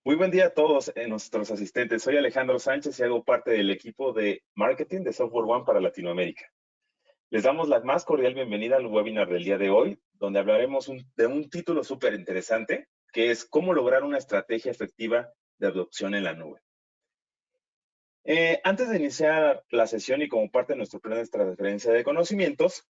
Muy buen día a todos nuestros asistentes. Soy Alejandro Sánchez y hago parte del equipo de marketing de Software One para Latinoamérica. Les damos la más cordial bienvenida al webinar del día de hoy, donde hablaremos de un título súper interesante, que es cómo lograr una estrategia efectiva de adopción en la nube. Antes de iniciar la sesión y como parte de nuestro plan de transferencia de conocimientos,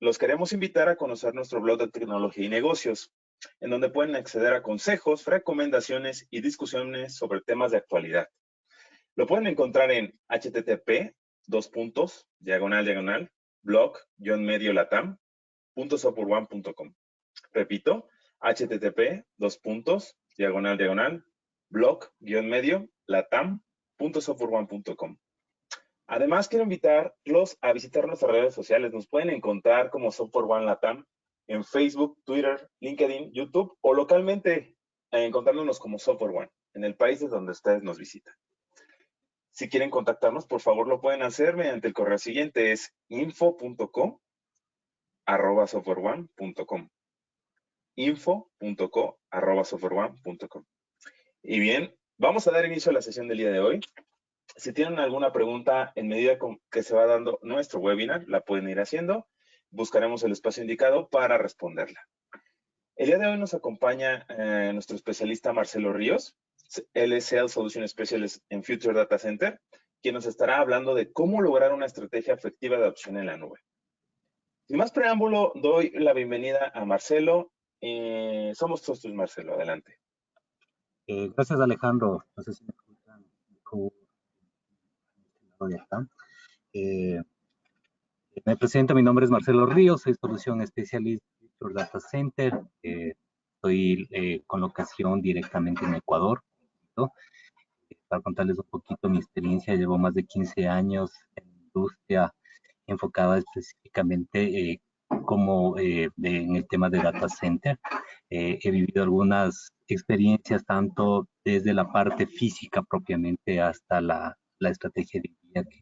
los queremos invitar a conocer nuestro blog de tecnología y negocios, en donde pueden acceder a consejos, recomendaciones y discusiones sobre temas de actualidad. Lo pueden encontrar en http://blog-medio-latam.softwareone.com. Repito, http://blog-medio-latam.softwareone.com. Además, quiero invitarlos a visitar nuestras redes sociales. Nos pueden encontrar como Software One Latam en Facebook, Twitter, LinkedIn, YouTube o localmente encontrándonos como Software One en el país de donde ustedes nos visitan. Si quieren contactarnos, por favor lo pueden hacer mediante el correo siguiente, es info.co@softwareone.com. info.co@softwareone.com. Y bien, vamos a dar inicio a la sesión del día de hoy. Si tienen alguna pregunta en medida que se va dando nuestro webinar, la pueden ir haciendo. Buscaremos el espacio indicado para responderla. El día de hoy nos acompaña nuestro especialista Marcelo Ríos. Él es Sales Solution Specialist en Future Data Center, quien nos estará hablando de cómo lograr una estrategia efectiva de adopción en la nube. Sin más preámbulo, doy la bienvenida a Marcelo. Somos todos tuyos, Marcelo. Adelante. Gracias, Alejandro. No sé si me escuchan. Me presento, mi nombre es Marcelo Ríos, soy Solution Specialist en Future Data Center. Estoy con locación directamente en Ecuador, ¿no? Para contarles un poquito mi experiencia, llevo más de 15 años en industria enfocada específicamente en el tema de data center. He vivido algunas experiencias tanto desde la parte física propiamente hasta la estrategia de guía, que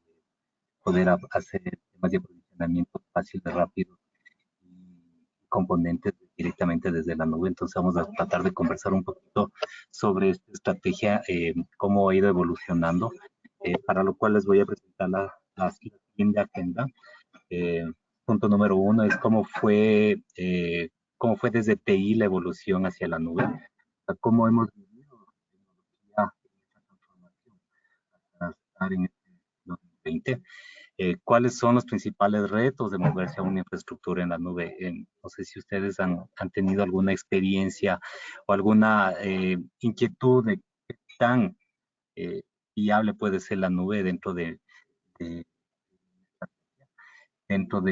poder hacer temas de aprovisionamiento fácil y rápido y componentes directamente desde la nube. Entonces vamos a tratar de conversar un poquito sobre esta estrategia, cómo ha ido evolucionando, para lo cual les voy a presentar la siguiente agenda. Punto número 1 es cómo fue desde TI la evolución hacia la nube, cómo hemos vivido esta transformación hasta estar en este 2020. ¿Cuáles son los principales retos de moverse a una infraestructura en la nube? No sé si ustedes han tenido alguna experiencia o alguna inquietud de qué tan viable puede ser la nube dentro de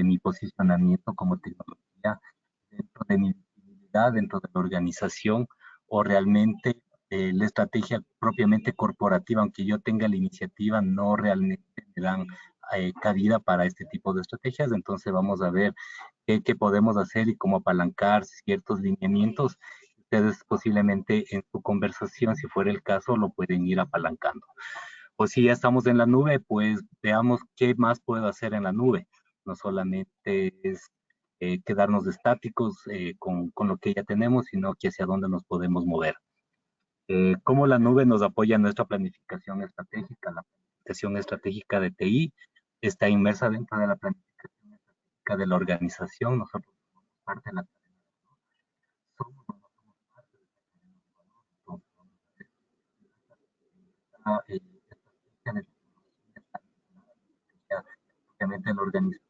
mi posicionamiento como tecnología, dentro de mi visibilidad, dentro de la organización, o realmente la estrategia propiamente corporativa, aunque yo tenga la iniciativa, no realmente me dan cabida para este tipo de estrategias. Entonces vamos a ver qué podemos hacer y cómo apalancar ciertos lineamientos. Ustedes posiblemente en su conversación, si fuera el caso, lo pueden ir apalancando. O si ya estamos en la nube, pues veamos qué más puedo hacer en la nube. No solamente es quedarnos estáticos con lo que ya tenemos, sino que hacia dónde nos podemos mover. Cómo la nube nos apoya en nuestra planificación estratégica. La planificación estratégica de TI está inmersa dentro de la planificación estratégica de la organización. Nosotros somos parte de la cadena de valor. Somos parte de la cadena de valor. Entonces, vamos a ver esta estrategia de tecnología, obviamente la organización.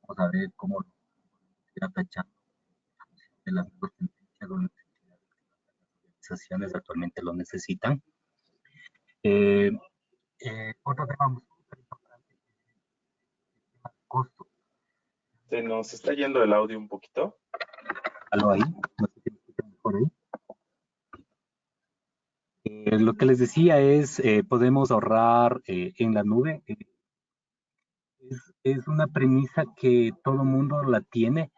Vamos a ver cómo ir atachando de las nuevas tendencias o necesidades que las organizaciones actualmente lo necesitan. Otro tema muy importante es el tema de costo. Se nos está yendo el audio un poquito. ¿Aló ahí? No sé si me escuchan mejor ahí. Lo que les decía es, podemos ahorrar en la nube. Es una premisa que todo mundo la tiene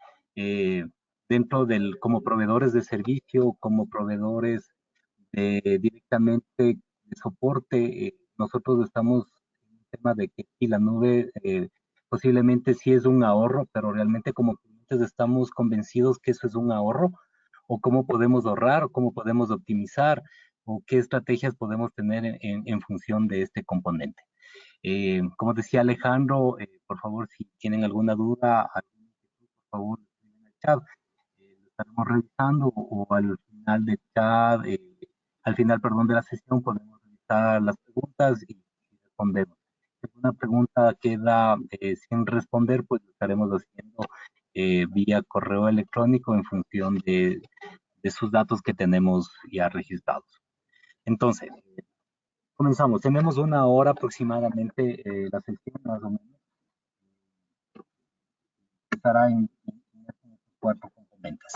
dentro como proveedores de servicio, como proveedores directamente de soporte. Nosotros estamos en un tema de que aquí la nube posiblemente sí es un ahorro, pero realmente como clientes estamos convencidos que eso es un ahorro, o cómo podemos ahorrar, o cómo podemos optimizar, o qué estrategias podemos tener en función de este componente. Como decía Alejandro, por favor, si tienen alguna duda, por favor, en el chat. Lo estaremos revisando o al final del chat, al final, perdón, de la sesión, podemos revisar las preguntas y respondemos. Si alguna pregunta queda sin responder, pues lo estaremos haciendo vía correo electrónico en función de sus datos que tenemos ya registrados. Entonces, comenzamos. Tenemos una hora aproximadamente la sesión, más o menos. Estará en estos 4 componentes.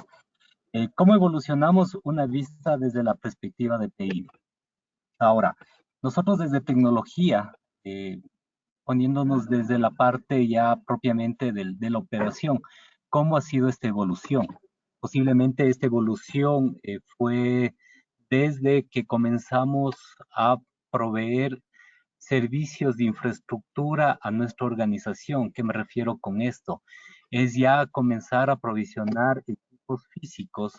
¿Cómo evolucionamos una vista desde la perspectiva de TI? Ahora, nosotros desde tecnología, poniéndonos desde la parte ya propiamente de la operación, ¿cómo ha sido esta evolución? Posiblemente esta evolución fue desde que comenzamos a proveer servicios de infraestructura a nuestra organización. ¿Qué me refiero con esto? Es ya comenzar a provisionar equipos físicos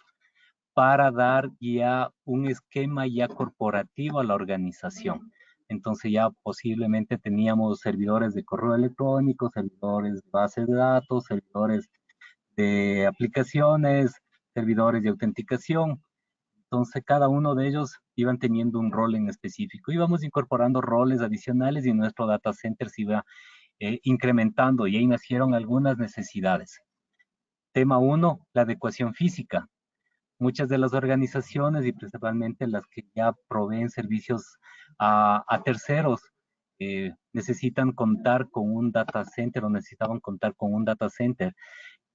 para dar ya un esquema ya corporativo a la organización. Entonces ya posiblemente teníamos servidores de correo electrónico, servidores de base de datos, servidores de aplicaciones, servidores de autenticación. Entonces cada uno de ellos iban teniendo un rol en específico. Íbamos incorporando roles adicionales y nuestro data center se iba incrementando y ahí nacieron algunas necesidades. Tema 1, la adecuación física. Muchas de las organizaciones y principalmente las que ya proveen servicios a terceros necesitan contar con un data center o necesitaban contar con un data center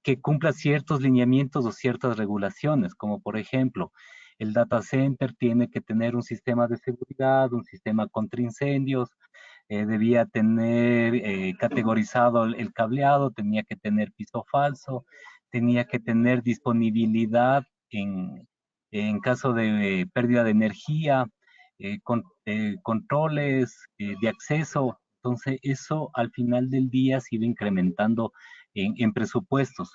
que cumpla ciertos lineamientos o ciertas regulaciones, como por ejemplo, el data center tiene que tener un sistema de seguridad, un sistema contra incendios, debía tener categorizado el cableado, tenía que tener piso falso, tenía que tener disponibilidad en caso de pérdida de energía, controles de acceso. Entonces, eso al final del día se iba incrementando en presupuestos.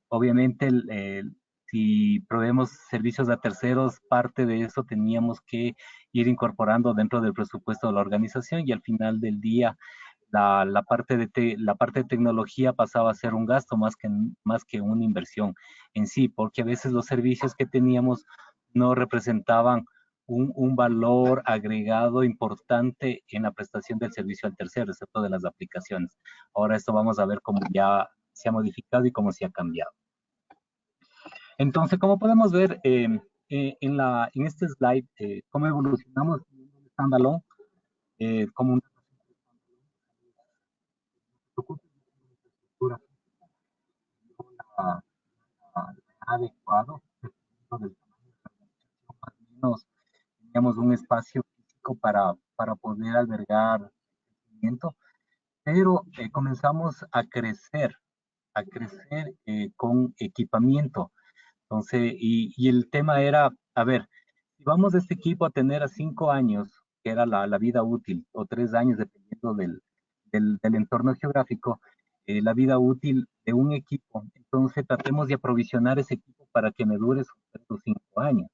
Obviamente, si proveemos servicios a terceros, parte de eso teníamos que ir incorporando dentro del presupuesto de la organización y al final del día la parte de tecnología pasaba a ser un gasto más que una inversión en sí, porque a veces los servicios que teníamos no representaban un valor agregado importante en la prestación del servicio al tercero, excepto de las aplicaciones. Ahora esto vamos a ver cómo ya se ha modificado y cómo se ha cambiado. Entonces, como podemos ver en este slide, cómo evolucionamos en un standalone, como una estructura adecuado, del más o menos teníamos un espacio físico para poder albergar crecimiento, pero comenzamos a crecer con equipamiento. Entonces, y el tema era, a ver, si vamos de este equipo a tener a 5 años, que era la vida útil, o 3 años, dependiendo del entorno geográfico, la vida útil de un equipo, entonces tratemos de aprovisionar ese equipo para que me dure sus 5 años.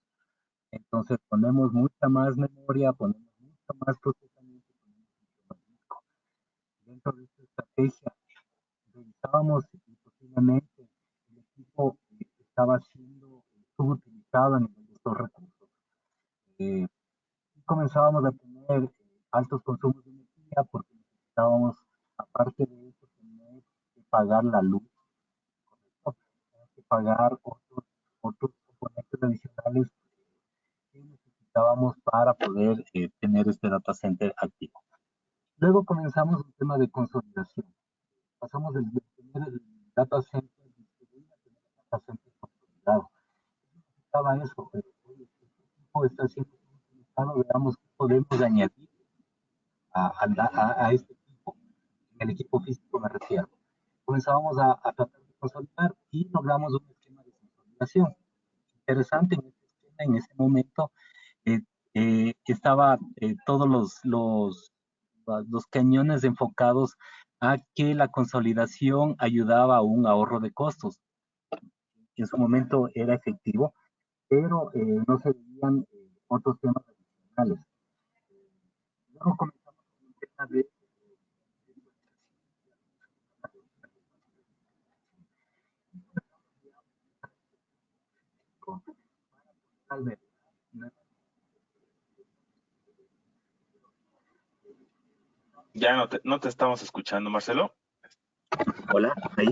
Entonces ponemos mucha más memoria, ponemos mucho más procesamiento, ponemos mucho más disco. Dentro de esta estrategia, revisábamos y posiblemente el equipo estaba siendo subutilizado a nivel de estos recursos. Y comenzábamos a tener altos consumos de energía porque necesitábamos, aparte de eso, tener que pagar la luz, ¿correcto? Tener que pagar otros componentes adicionales que necesitábamos para poder tener este data center activo. Luego comenzamos un tema de consolidación. Pasamos de tener el data center distribuido a tener el data center consolidado. Necesitaba eso, pero hoy este equipo está siendo utilizado, veamos qué podemos añadir a este equipo, el equipo físico me refiero. Comenzábamos a tratar de consolidar y logramos un esquema de consolidación. Interesante en este esquema, en ese momento, estaba todos los cañones enfocados a que la consolidación ayudaba a un ahorro de costos. en su momento era efectivo, pero no se veían otros temas adicionales. Luego comenzamos con un tema de Ya no te estamos escuchando, Marcelo. Hola, ahí.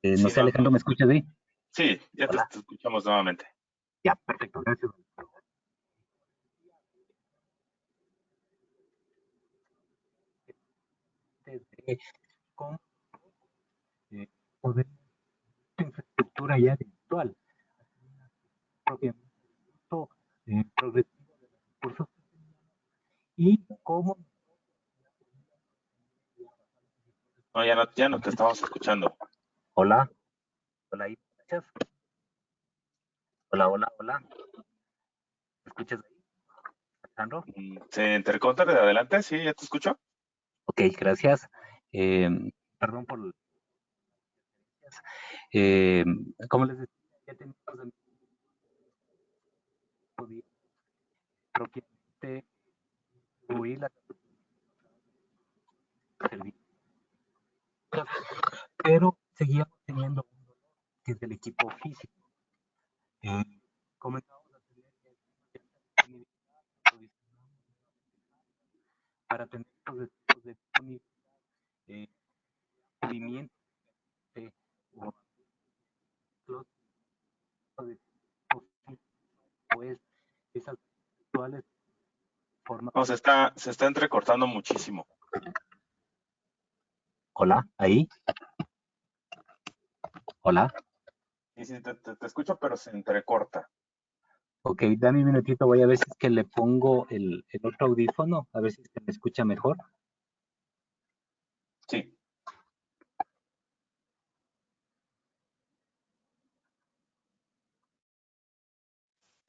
Sí, No sé, Alejandro, ¿me escuchas ahí? sí, ya te Hola. escuchamos nuevamente. Ya, perfecto, gracias. De cómo poder infraestructura ya virtual, propiamente progresivo de los recursos y cómo. No, ya no te estamos escuchando. Hola, hola, ahí, ¿me escuchas? Hola, hola, hola. ¿Me escuchas ahí, Alejandro? ¿Se intercorta de adelante? Sí, ya te escucho. Ok, gracias. Eh, Perdón por. Eh, Como les decía, ya tenemos propiamente distribuir la servicio, pero seguíamos teniendo un dolor que es el equipo físico. Comenzamos a tener para tener los equipos de disponibilidad, movimiento, o los de pues esas virtuales formas. No, se está entrecortando muchísimo. Hola, ahí. Hola. Sí, sí, te escucho, pero se entrecorta. Ok, dame un minutito, voy a ver si es que le pongo el otro audífono, a ver si es que me escucha mejor. Sí.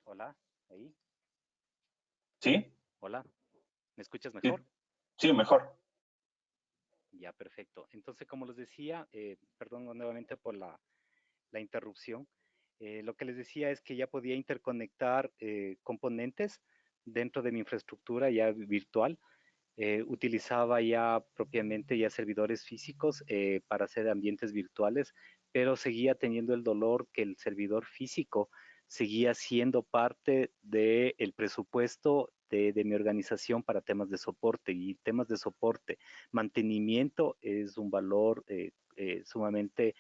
Hola, ahí. ¿Sí? Hola, ¿me escuchas Sí, mejor? sí, mejor. Ya, perfecto. Entonces, como les decía, perdón nuevamente por la interrupción. Lo que les decía es que ya podía interconectar componentes dentro de mi infraestructura ya virtual. Utilizaba ya propiamente ya servidores físicos para hacer ambientes virtuales, pero seguía teniendo el dolor que el servidor físico seguía siendo parte del presupuesto de mi organización para temas de soporte y temas de soporte. Mantenimiento es un valor sumamente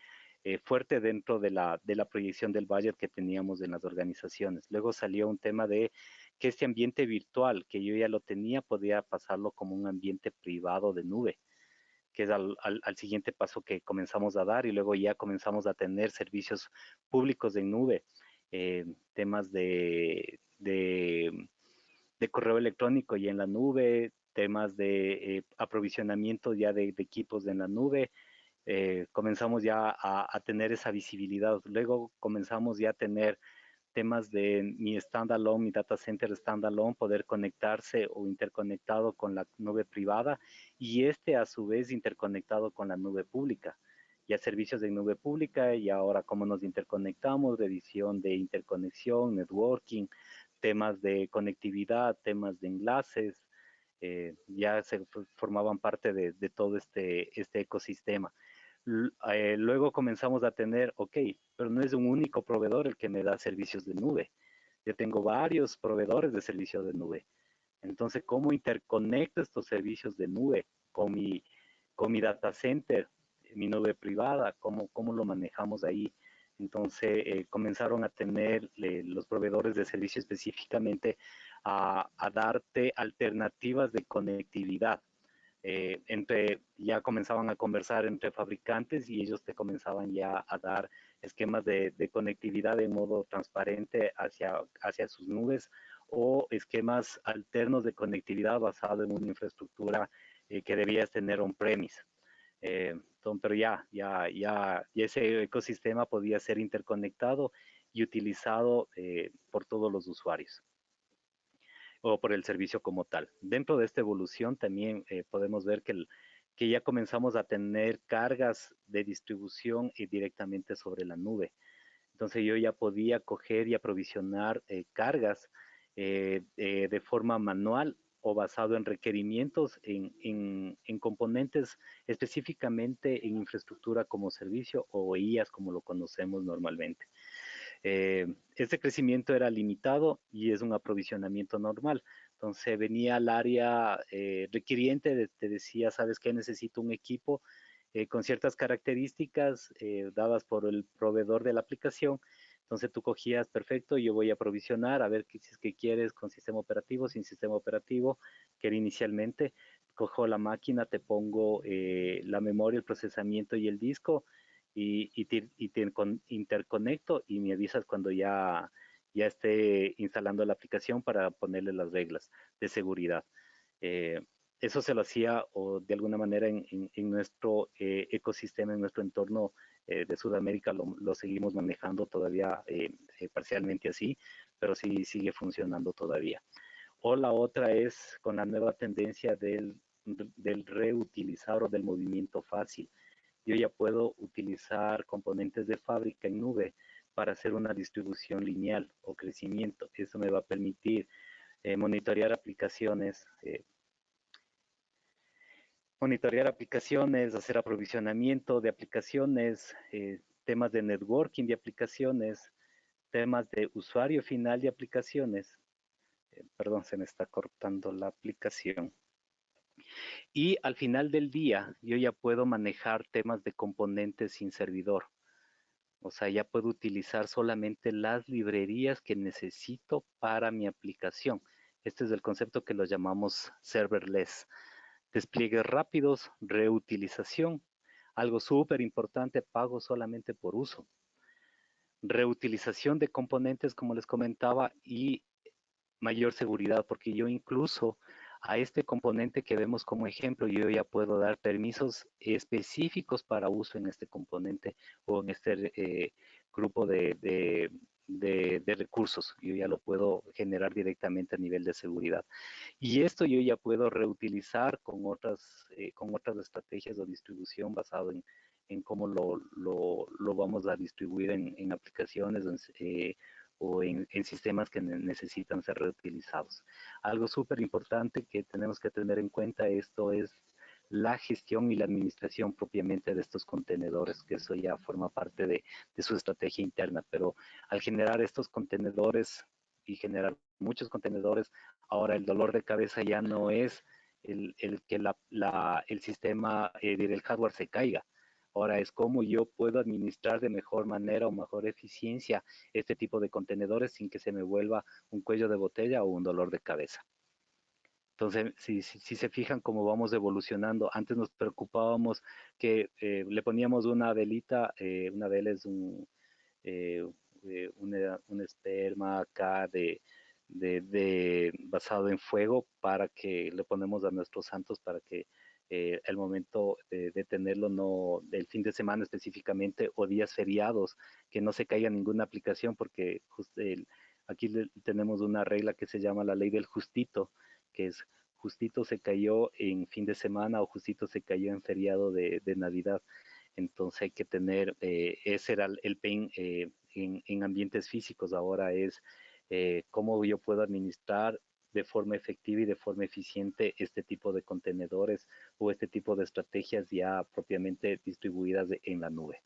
fuerte dentro de la proyección del budget que teníamos en las organizaciones. Luego salió un tema de que este ambiente virtual que yo ya lo tenía, podía pasarlo como un ambiente privado de nube, que es al siguiente paso que comenzamos a dar y luego ya comenzamos a tener servicios públicos en nube, temas de correo electrónico y en la nube, temas de aprovisionamiento ya de equipos en la nube. Comenzamos ya a tener esa visibilidad. Luego comenzamos ya a tener temas de mi standalone, mi data center standalone, poder conectarse o interconectado con la nube privada y este a su vez interconectado con la nube pública. Ya servicios de nube pública y ahora cómo nos interconectamos, revisión de interconexión, networking, temas de conectividad, temas de enlaces, ya se formaban parte de todo este ecosistema. Luego comenzamos a tener, ok, pero no es un único proveedor el que me da servicios de nube. Yo tengo varios proveedores de servicios de nube. Entonces, ¿cómo interconecto estos servicios de nube con mi data center, mi nube privada? ¿Cómo lo manejamos ahí? Entonces, comenzaron a tener los proveedores de servicio específicamente a darte alternativas de conectividad ya comenzaban a conversar entre fabricantes y ellos te comenzaban ya a dar esquemas de conectividad de modo transparente hacia sus nubes o esquemas alternos de conectividad basado en una infraestructura que debías tener on-premise. Pero ya ese ecosistema podía ser interconectado y utilizado por todos los usuarios o por el servicio como tal. Dentro de esta evolución también podemos ver que que ya comenzamos a tener cargas de distribución directamente sobre la nube. Entonces yo ya podía coger y aprovisionar cargas de forma manual o basado en requerimientos en componentes específicamente en infraestructura como servicio o IaaS como lo conocemos normalmente. Este crecimiento era limitado y es un aprovisionamiento normal. Entonces venía al área requiriente, te decía, ¿sabes qué? Necesito un equipo con ciertas características dadas por el proveedor de la aplicación. Entonces tú cogías, perfecto, yo voy a provisionar, a ver si es que quieres con sistema operativo, sin sistema operativo, que era inicialmente. Cojo la máquina, te pongo la memoria, el procesamiento y el disco y te interconecto y me avisas cuando ya esté instalando la aplicación para ponerle las reglas de seguridad. Eh, Eso se lo hacía o de alguna manera en nuestro ecosistema, en nuestro entorno de Sudamérica lo seguimos manejando todavía parcialmente así, pero sí sigue funcionando todavía. O la otra es con la nueva tendencia del reutilizar o del movimiento fácil. Yo ya puedo utilizar componentes de fábrica en nube para hacer una distribución lineal o crecimiento. Eso me va a permitir monitorear aplicaciones, hacer aprovisionamiento de aplicaciones, temas de networking de aplicaciones, temas de usuario final de aplicaciones. Perdón, se me está cortando la aplicación. Y al final del día, yo ya puedo manejar temas de componentes sin servidor. O sea, ya puedo utilizar solamente las librerías que necesito para mi aplicación. Este es el concepto que lo llamamos serverless. Despliegues rápidos, reutilización. Algo súper importante, pago solamente por uso. Reutilización de componentes, como les comentaba, y mayor seguridad, porque yo incluso a este componente que vemos como ejemplo, yo ya puedo dar permisos específicos para uso en este componente o en este grupo de recursos. Yo ya lo puedo generar directamente a nivel de seguridad. Y esto yo ya puedo reutilizar con otras estrategias de distribución basado en cómo lo vamos a distribuir en aplicaciones o en sistemas que necesitan ser reutilizados. Algo súper importante que tenemos que tener en cuenta esto es la gestión y la administración propiamente de estos contenedores, que eso ya forma parte de su estrategia interna, pero al generar estos contenedores y generar muchos contenedores, ahora el dolor de cabeza ya no es el que el sistema del hardware se caiga. Ahora es cómo yo puedo administrar de mejor manera o mejor eficiencia este tipo de contenedores sin que se me vuelva un cuello de botella o un dolor de cabeza. Entonces, si se fijan cómo vamos evolucionando, antes nos preocupábamos que le poníamos una velita, una vela es eh, un esperma acá basado en fuego para que le ponemos a nuestros santos para que el momento de tenerlo, no, el fin de semana específicamente o días feriados, que no se caiga ninguna aplicación porque aquí tenemos una regla que se llama la ley del justito, que es justito se cayó en fin de semana o justito se cayó en feriado de Navidad. Entonces hay que tener, ese era el pain en ambientes físicos, ahora es cómo yo puedo administrar de forma efectiva y de forma eficiente este tipo de contenedores o este tipo de estrategias ya propiamente distribuidas en la nube.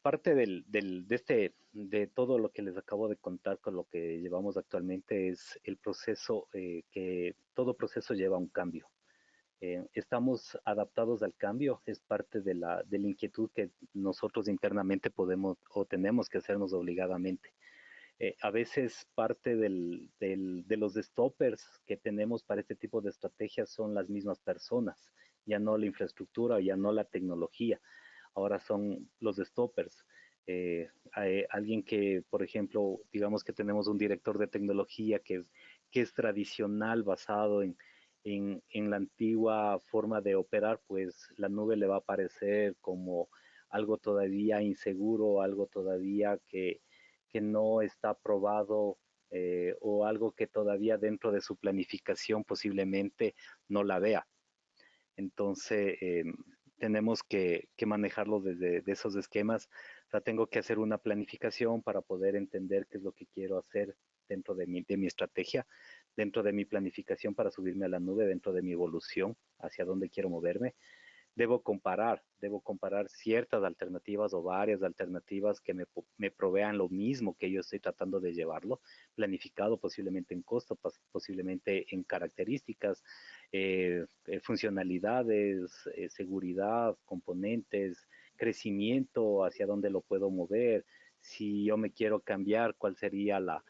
Parte de todo lo que les acabo de contar con lo que llevamos actualmente es el proceso, que todo proceso lleva un cambio. Estamos adaptados al cambio, es parte de la inquietud que nosotros internamente podemos o tenemos que hacernos obligadamente. A veces parte de los stoppers que tenemos para este tipo de estrategias son las mismas personas, ya no la infraestructura, ya no la tecnología, ahora son los stoppers. Alguien que, por ejemplo, digamos que tenemos un director de tecnología que es tradicional, basado en la antigua forma de operar, pues la nube le va a parecer como algo todavía inseguro, algo todavía que no está probado o algo que todavía dentro de su planificación posiblemente no la vea. Entonces, tenemos que manejarlo desde de esos esquemas. O sea, tengo que hacer una planificación para poder entender qué es lo que quiero hacer dentro de mi estrategia, dentro de mi planificación para subirme a la nube, dentro de mi evolución, hacia dónde quiero moverme. Debo comparar ciertas alternativas o varias alternativas que me provean lo mismo que yo estoy tratando de llevarlo, planificado posiblemente en costo, posiblemente en características, funcionalidades, seguridad, componentes, crecimiento, hacia dónde lo puedo mover, si yo me quiero cambiar, cuál sería la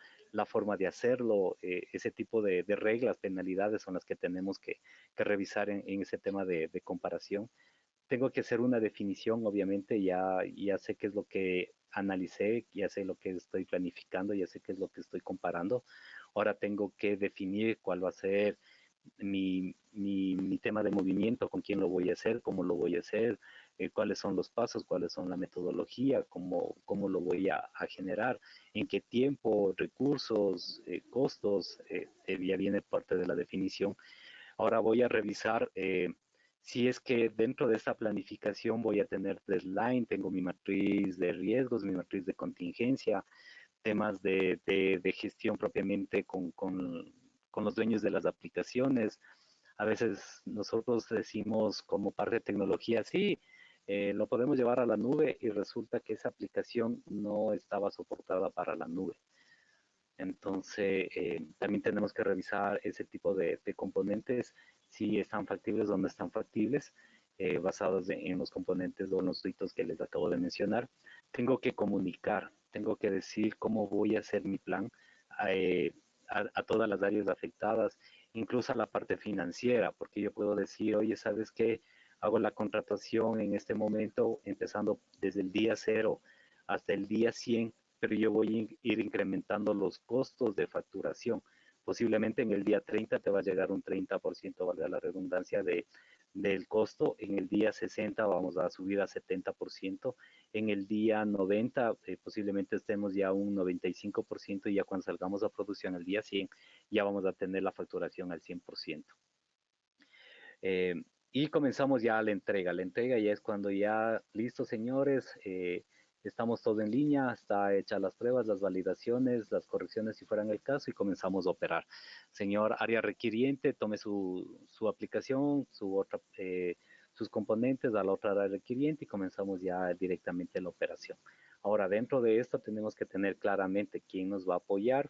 forma de hacerlo, ese tipo de reglas, penalidades son las que tenemos que revisar en ese tema de comparación. Tengo que hacer una definición, obviamente, ya sé qué es lo que analicé, ya sé lo que estoy planificando, ya sé qué es lo que estoy comparando. Ahora tengo que definir cuál va a ser mi tema de movimiento, con quién lo voy a hacer, cómo lo voy a hacer, cuáles son los pasos, cuáles son la metodología, cómo lo voy a generar, en qué tiempo, recursos, costos, ya viene parte de la definición. Ahora voy a revisar si es que dentro de esta planificación voy a tener deadline, tengo mi matriz de riesgos, mi matriz de contingencia, temas de gestión propiamente con los dueños de las aplicaciones. A veces nosotros decimos como parte de tecnología, sí, lo podemos llevar a la nube y resulta que esa aplicación no estaba soportada para la nube. Entonces, también tenemos que revisar ese tipo de componentes, si están factibles o no están factibles, basados en los componentes o en los ritos que les acabo de mencionar. Tengo que comunicar, tengo que decir cómo voy a hacer mi plan eh, a todas las áreas afectadas, incluso a la parte financiera, porque yo puedo decir, oye, ¿sabes qué? Hago la contratación en este momento, empezando desde el día 0 hasta el día 100, pero yo voy a ir incrementando los costos de facturación. Posiblemente en el día 30 te va a llegar un 30%, valga la redundancia, del costo. En el día 60 vamos a subir a 70%. En el día 90 posiblemente estemos ya a un 95% y ya cuando salgamos a producción el día 100 ya vamos a tener la facturación al 100%. Y comenzamos ya la entrega. La entrega ya es cuando ya, listo señores, estamos todos en línea, está hechas las pruebas, las validaciones, las correcciones si fueran el caso y comenzamos a operar. Señor área requiriente, tome su aplicación, sus componentes a la otra área requiriente y comenzamos ya directamente la operación. Ahora, dentro de esto tenemos que tener claramente quién nos va a apoyar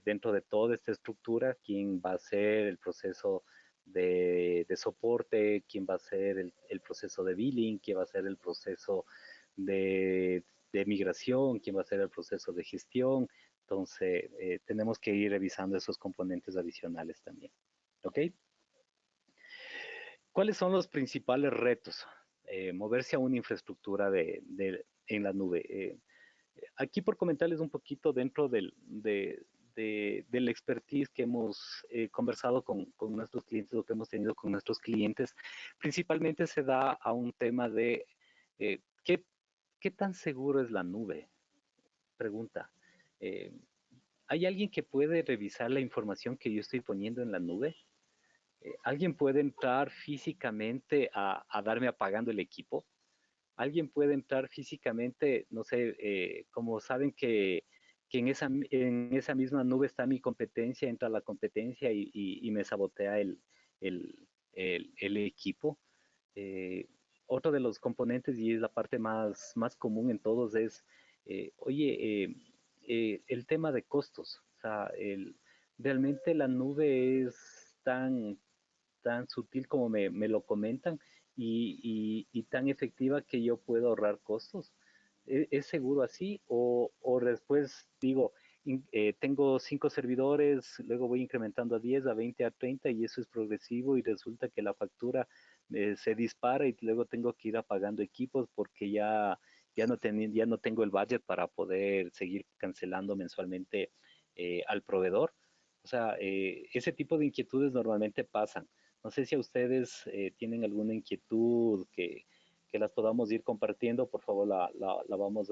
dentro de toda esta estructura, quién va a hacer el proceso de soporte, quién va a hacer el proceso de billing, quién va a hacer el proceso de migración, quién va a hacer el proceso de gestión. Entonces, tenemos que ir revisando esos componentes adicionales también. ¿Ok? ¿Cuáles son los principales retos? Moverse a una infraestructura en la nube. Aquí por comentarles un poquito dentro del expertise que hemos conversado con nuestros clientes o que hemos tenido con nuestros clientes, principalmente se da a un tema de ¿qué tan seguro es la nube? Pregunta. Eh, ¿Hay alguien que puede revisar la información que yo estoy poniendo en la nube? ¿Alguien puede entrar físicamente a darme apagando el equipo? ¿Alguien puede entrar físicamente, no sé, como saben que en esa misma nube está mi competencia, entra la competencia y me sabotea el equipo? Eh, Otro de los componentes, y es la parte más común en todos, es, oye, el tema de costos. O sea, realmente la nube es tan sutil como me lo comentan y tan efectiva que yo puedo ahorrar costos. ¿Es seguro así? O después digo, tengo 5 servidores, luego voy incrementando a 10, a 20, a 30 y eso es progresivo y resulta que la factura se dispara y luego tengo que ir apagando equipos porque ya no tengo el budget para poder seguir cancelando mensualmente al proveedor. O sea, ese tipo de inquietudes normalmente pasan. No sé si a ustedes tienen alguna inquietud que las podamos ir compartiendo, por favor la vamos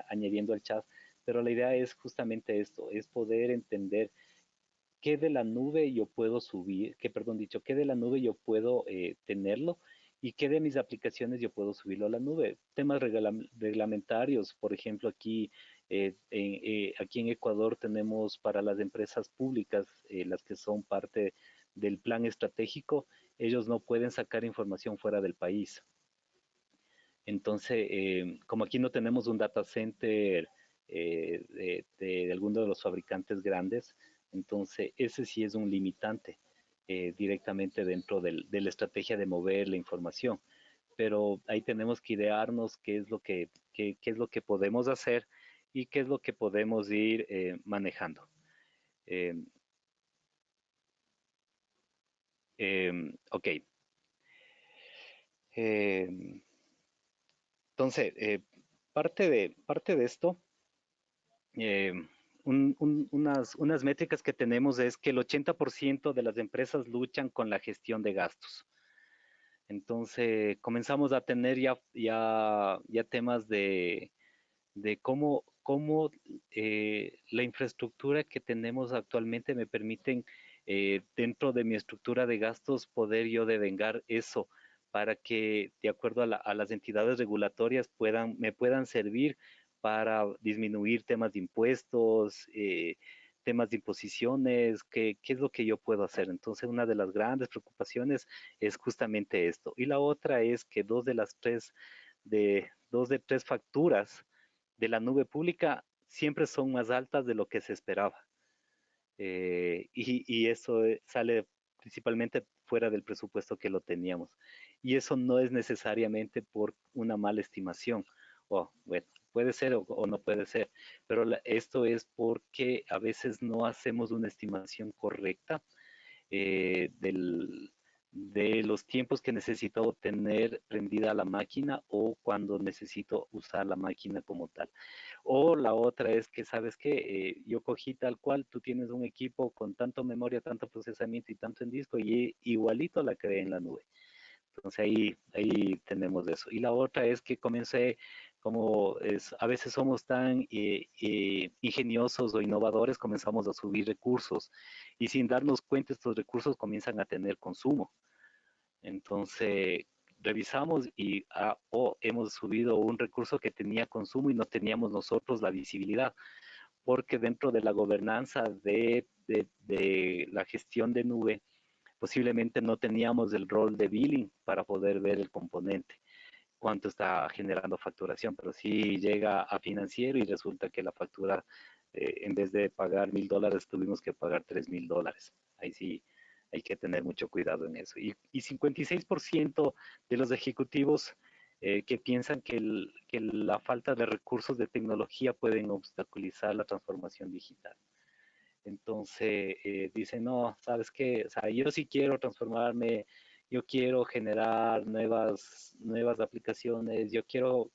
añadiendo al chat pero la idea es justamente esto, es poder entender qué de la nube yo puedo subir, perdón dicho, qué de la nube yo puedo tenerlo y qué de mis aplicaciones yo puedo subirlo a la nube. Temas reglamentarios, por ejemplo, aquí en Ecuador tenemos para las empresas públicas, las que son parte del plan estratégico, ellos no pueden sacar información fuera del país. Entonces, como aquí no tenemos un data center de alguno de los fabricantes grandes, entonces ese sí es un limitante directamente dentro de la estrategia de mover la información. Pero ahí tenemos que idearnos qué es lo que podemos hacer y qué es lo que podemos ir manejando. Eh, ok. Eh, entonces, parte de esto eh, unas métricas que tenemos es que el 80% de las empresas luchan con la gestión de gastos. Entonces, comenzamos a tener ya temas de cómo la infraestructura que tenemos actualmente me permiten, dentro de mi estructura de gastos, poder yo devengar eso para que, de acuerdo a las entidades regulatorias, me puedan servir para disminuir temas de impuestos, temas de imposiciones, qué es lo que yo puedo hacer. Entonces, una de las grandes preocupaciones es justamente esto. Y la otra es que dos de tres facturas de la nube pública siempre son más altas de lo que se esperaba. Y eso sale principalmente fuera del presupuesto que lo teníamos. Y eso no es necesariamente por una mala estimación. Bueno, puede ser o no puede ser, pero esto es porque a veces no hacemos una estimación correcta de los tiempos que necesito tener prendida la máquina o cuando necesito usar la máquina como tal. O la otra es que, ¿sabes qué? Yo cogí tal cual, tú tienes un equipo con tanto memoria, tanto procesamiento y tanto en disco y igualito la creé en la nube. Entonces ahí tenemos eso. Y la otra es que comencé, a veces somos tan ingeniosos o innovadores, comenzamos a subir recursos y sin darnos cuenta estos recursos comienzan a tener consumo. Entonces revisamos y hemos subido un recurso que tenía consumo y no teníamos nosotros la visibilidad, porque dentro de la gobernanza de la gestión de nube, posiblemente no teníamos el rol de billing para poder ver el componente, cuánto está generando facturación, pero si llega a financiero y resulta que la factura, en vez de pagar $1,000, tuvimos que pagar $3,000. Ahí sí hay que tener mucho cuidado en eso. Y 56% de los ejecutivos que piensan que la falta de recursos de tecnología pueden obstaculizar la transformación digital. Entonces dicen, no, ¿sabes qué? O sea, yo sí quiero transformarme, yo quiero generar nuevas aplicaciones, yo quiero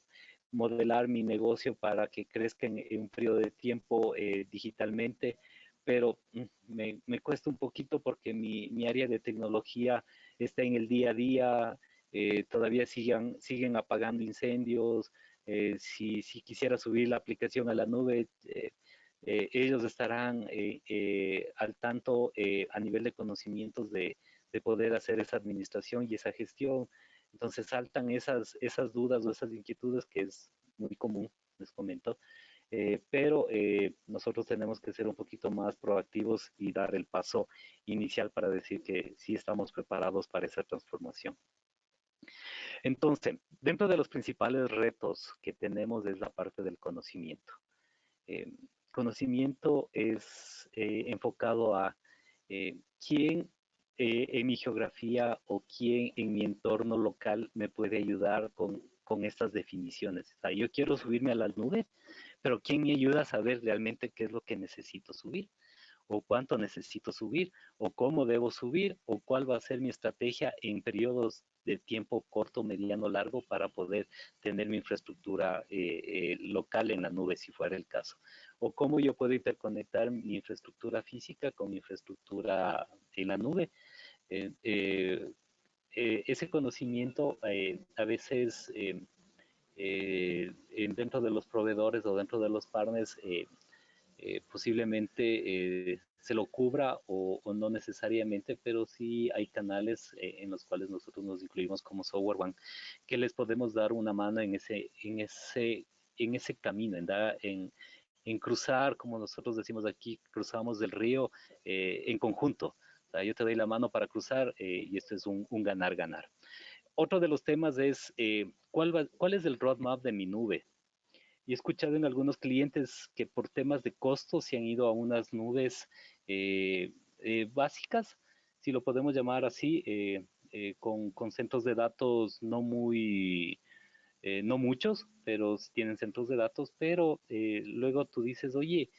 modelar mi negocio para que crezca en un periodo de tiempo digitalmente, pero me cuesta un poquito porque mi área de tecnología está en el día a día, todavía siguen apagando incendios, si quisiera subir la aplicación a la nube, ellos estarán al tanto a nivel de conocimientos de poder hacer esa administración y esa gestión. Entonces saltan esas dudas o esas inquietudes que es muy común, les comento, pero nosotros tenemos que ser un poquito más proactivos y dar el paso inicial para decir que sí estamos preparados para esa transformación. Entonces, dentro de los principales retos que tenemos es la parte del conocimiento. Eh, Conocimiento es enfocado a quién en mi geografía o quién en mi entorno local me puede ayudar con estas definiciones. O sea, yo quiero subirme a la nube, pero ¿quién me ayuda a saber realmente qué es lo que necesito subir? O cuánto necesito subir, o cómo debo subir, o cuál va a ser mi estrategia en periodos de tiempo corto, mediano, largo para poder tener mi infraestructura local en la nube, si fuera el caso. O cómo yo puedo interconectar mi infraestructura física con mi infraestructura en la nube. Eh, eh, Ese conocimiento a veces dentro de los proveedores o dentro de los partners, posiblemente se lo cubra o no necesariamente, pero sí hay canales en los cuales nosotros nos incluimos como Software One, que les podemos dar una mano en ese camino, en cruzar, como nosotros decimos aquí, cruzamos el río en conjunto. O sea, yo te doy la mano para cruzar y esto es un ganar-ganar. Otro de los temas es ¿cuál es el roadmap de mi nube? Y he escuchado en algunos clientes que por temas de costos se han ido a unas nubes básicas, si lo podemos llamar así, con centros de datos no muchos, pero tienen centros de datos, pero luego tú dices, oye,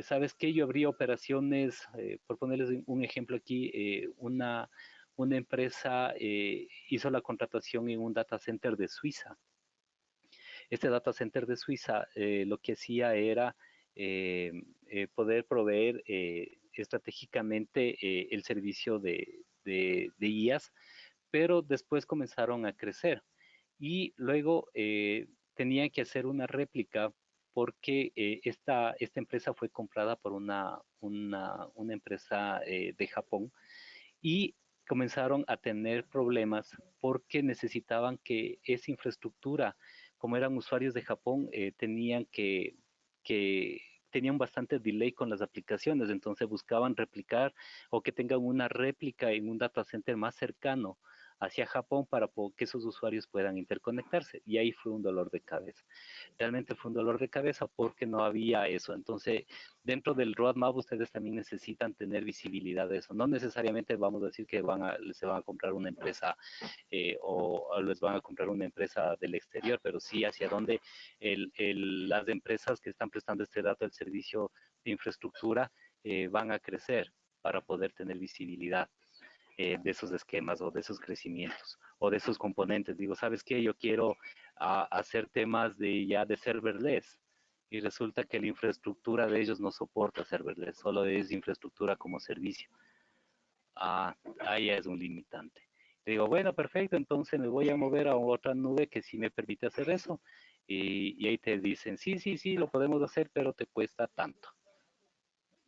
¿sabes qué? Yo abrí operaciones, por ponerles un ejemplo aquí, una empresa hizo la contratación en un data center de Suiza. Este data center de Suiza lo que hacía era eh, poder proveer estratégicamente el servicio de IAS, pero después comenzaron a crecer y luego tenían que hacer una réplica porque esta empresa fue comprada por una empresa de Japón y comenzaron a tener problemas porque necesitaban que esa infraestructura, como eran usuarios de Japón, que tenían bastante delay con las aplicaciones, entonces buscaban replicar o que tengan una réplica en un data center más cercano hacia Japón para que esos usuarios puedan interconectarse. Y ahí fue un dolor de cabeza. Realmente fue un dolor de cabeza porque no había eso. Entonces, dentro del roadmap ustedes también necesitan tener visibilidad de eso. No necesariamente vamos a decir que se van a comprar una empresa o les van a comprar una empresa del exterior, pero sí hacia dónde las empresas que están prestando este dato del servicio de infraestructura van a crecer para poder tener visibilidad de esos esquemas o de esos crecimientos o de esos componentes. Digo, ¿sabes qué? Yo quiero hacer temas de serverless y resulta que la infraestructura de ellos no soporta serverless, solo es infraestructura como servicio. Ahí es un limitante. Digo, bueno, perfecto, entonces me voy a mover a otra nube que sí me permite hacer eso. Y ahí te dicen, sí, sí, sí, lo podemos hacer, pero te cuesta tanto.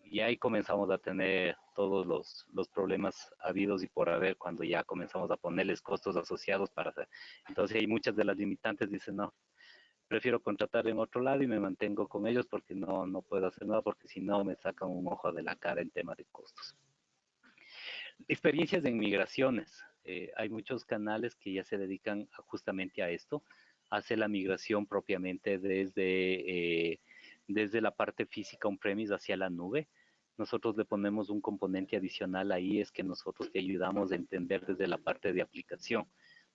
Y ahí comenzamos a tener todos los problemas habidos y por haber cuando ya comenzamos a ponerles costos asociados para hacer. Entonces hay muchas de las limitantes dicen, no, prefiero contratar en otro lado y me mantengo con ellos porque no puedo hacer nada porque si no me sacan un ojo de la cara en tema de costos. Experiencias de migraciones. Hay muchos canales que ya se dedican justamente a esto, a hacer la migración propiamente desde la parte física on-premise hacia la nube. Nosotros le ponemos un componente adicional ahí, es que nosotros te ayudamos a entender desde la parte de aplicación,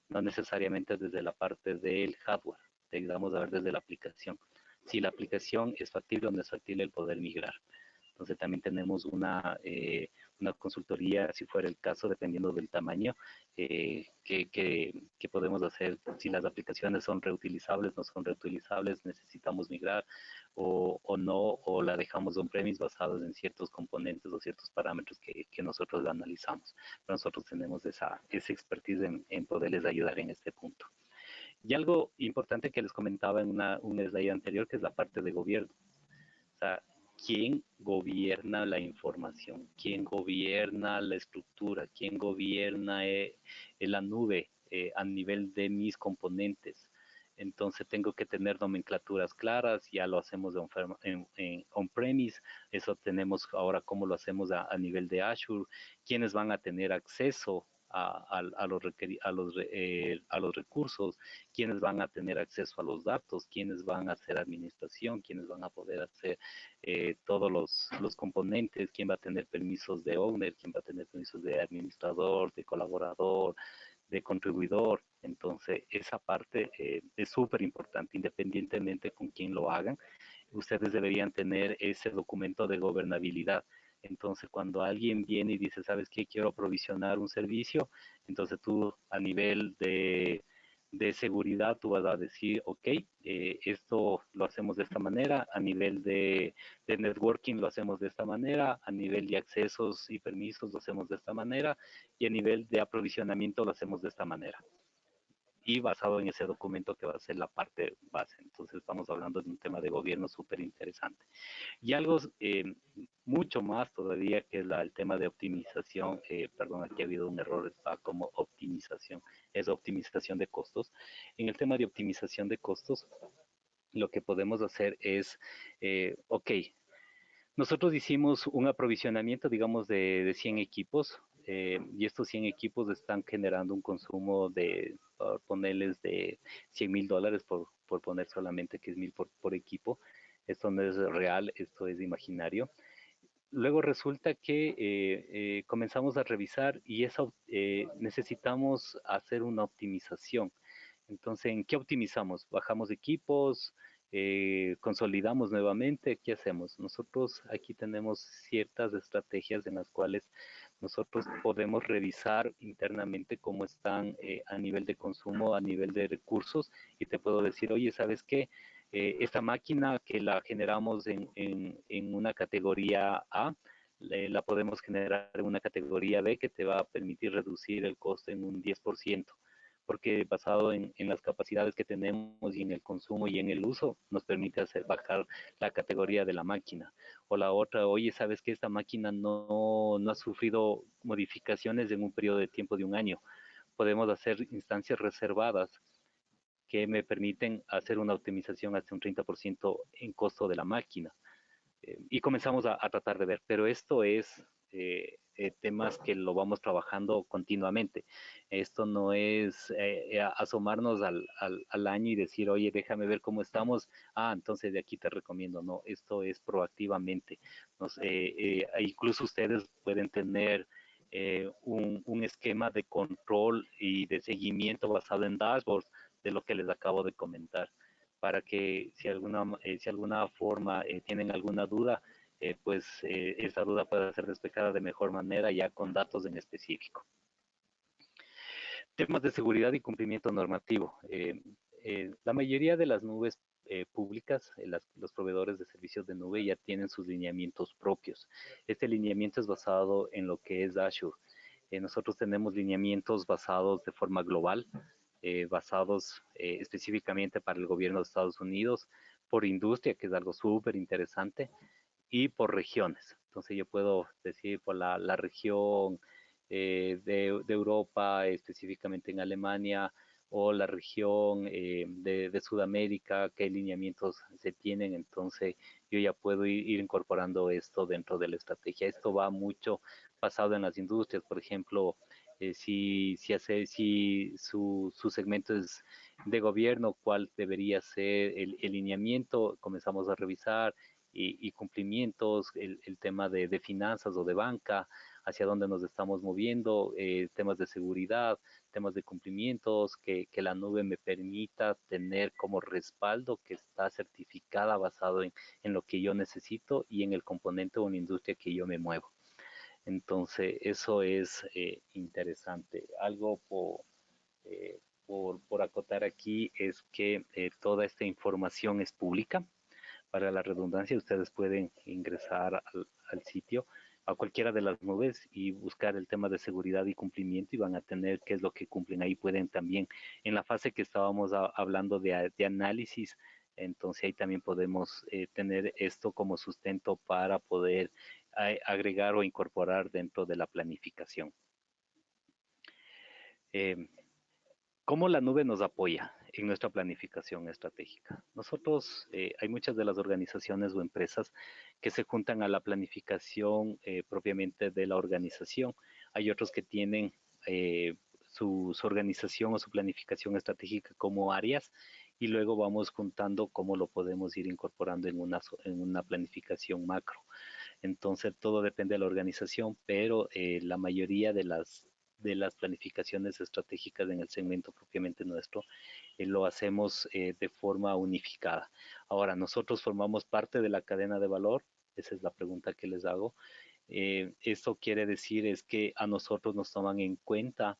no necesariamente desde la parte del hardware, te ayudamos a ver desde la aplicación. Si la aplicación es factible o no es factible el poder migrar. Entonces también tenemos una consultoría, si fuera el caso, dependiendo del tamaño, que podemos hacer si las aplicaciones son reutilizables, no son reutilizables, necesitamos migrar o no, o la dejamos on-premise basados en ciertos componentes o ciertos parámetros que nosotros analizamos. Pero nosotros tenemos esa expertise en poderles ayudar en este punto. Y algo importante que les comentaba en un slide anterior, que es la parte de gobierno. O sea, ¿quién gobierna la información? ¿Quién gobierna la estructura? ¿Quién gobierna la nube a nivel de mis componentes? Entonces tengo que tener nomenclaturas claras, ya lo hacemos en on-premise, eso tenemos ahora cómo lo hacemos a nivel de Azure, quiénes van a tener acceso a los recursos, quiénes van a tener acceso a los datos, quiénes van a hacer administración, quiénes van a poder hacer todos los componentes, quién va a tener permisos de owner, quién va a tener permisos de administrador, de colaborador, de contribuidor. Entonces, esa parte es súper importante, independientemente con quién lo hagan. Ustedes deberían tener ese documento de gobernabilidad. Entonces, cuando alguien viene y dice, ¿sabes qué? Quiero provisionar un servicio, entonces tú a nivel de seguridad, tú vas a decir, ok, esto lo hacemos de esta manera, a nivel de networking lo hacemos de esta manera, a nivel de accesos y permisos lo hacemos de esta manera, y a nivel de aprovisionamiento lo hacemos de esta manera. y basado en ese documento que va a ser la parte base. Entonces estamos hablando de un tema de gobierno súper interesante. Y algo mucho más todavía que es el tema de optimización, perdón, aquí ha habido un error, está como optimización, es optimización de costos. En el tema de optimización de costos, lo que podemos hacer es, ok, nosotros hicimos un aprovisionamiento, digamos, de 100 equipos, y estos 100 equipos están generando un consumo de, por ponerles, de $100,000 por poner solamente que es 1,000 por equipo. Esto no es real, esto es imaginario. Luego resulta que comenzamos a revisar y eso, necesitamos hacer una optimización. Entonces, ¿en qué optimizamos? Bajamos equipos, consolidamos nuevamente, ¿qué hacemos? Nosotros aquí tenemos ciertas estrategias en las cuales nosotros podemos revisar internamente cómo están a nivel de consumo, a nivel de recursos, y te puedo decir, oye, ¿sabes qué? Esta máquina que la generamos en una categoría A, la podemos generar en una categoría B que te va a permitir reducir el coste en un 10%, porque basado en las capacidades que tenemos y en el consumo y en el uso, nos permite hacer bajar la categoría de la máquina. O la otra, oye, ¿sabes que esta máquina no ha sufrido modificaciones en un periodo de tiempo de un año? Podemos hacer instancias reservadas que me permiten hacer una optimización hasta un 30% en costo de la máquina. Y comenzamos a tratar de ver, pero esto es temas que lo vamos trabajando continuamente. Esto no es asomarnos al año y decir, oye, déjame ver cómo estamos, entonces de aquí te recomiendo. No, esto es proactivamente. Incluso ustedes pueden tener un esquema de control y de seguimiento basado en dashboards de lo que les acabo de comentar, para que si alguna forma tienen alguna duda, pues esa duda pueda ser despejada de mejor manera ya con datos en específico. Temas de seguridad y cumplimiento normativo. La mayoría de las nubes públicas, los proveedores de servicios de nube ya tienen sus lineamientos propios. Este lineamiento es basado en lo que es Azure. Nosotros tenemos lineamientos basados de forma global, basados específicamente para el gobierno de Estados Unidos, por industria, que es algo súper interesante, y por regiones. Entonces yo puedo decir por la región de Europa, específicamente en Alemania, o la región de Sudamérica, qué lineamientos se tienen. Entonces yo ya puedo ir incorporando esto dentro de la estrategia. Esto va mucho basado en las industrias. Por ejemplo, si su segmento es de gobierno, cuál debería ser el lineamiento, comenzamos a revisar, y cumplimientos, el tema de finanzas o de banca, hacia dónde nos estamos moviendo, temas de seguridad, temas de cumplimientos, que la nube me permita tener como respaldo que está certificada basado en lo que yo necesito y en el componente o en la industria que yo me muevo. Entonces, eso es interesante. Algo por acotar aquí es que toda esta información es pública. Para la redundancia, ustedes pueden ingresar al sitio, a cualquiera de las nubes, y buscar el tema de seguridad y cumplimiento, y van a tener qué es lo que cumplen. Ahí pueden también, en la fase que estábamos hablando de análisis, entonces ahí también podemos tener esto como sustento para poder agregar o incorporar dentro de la planificación. Eh, ¿Cómo la nube nos apoya en nuestra planificación estratégica? Nosotros, hay muchas de las organizaciones o empresas que se juntan a la planificación propiamente de la organización. Hay otros que tienen su organización o su planificación estratégica como áreas, y luego vamos juntando cómo lo podemos ir incorporando en una planificación macro. Entonces, todo depende de la organización, pero la mayoría de las planificaciones estratégicas en el segmento propiamente nuestro, lo hacemos de forma unificada. Ahora, nosotros formamos parte de la cadena de valor, esa es la pregunta que les hago. Esto quiere decir es que a nosotros nos toman en cuenta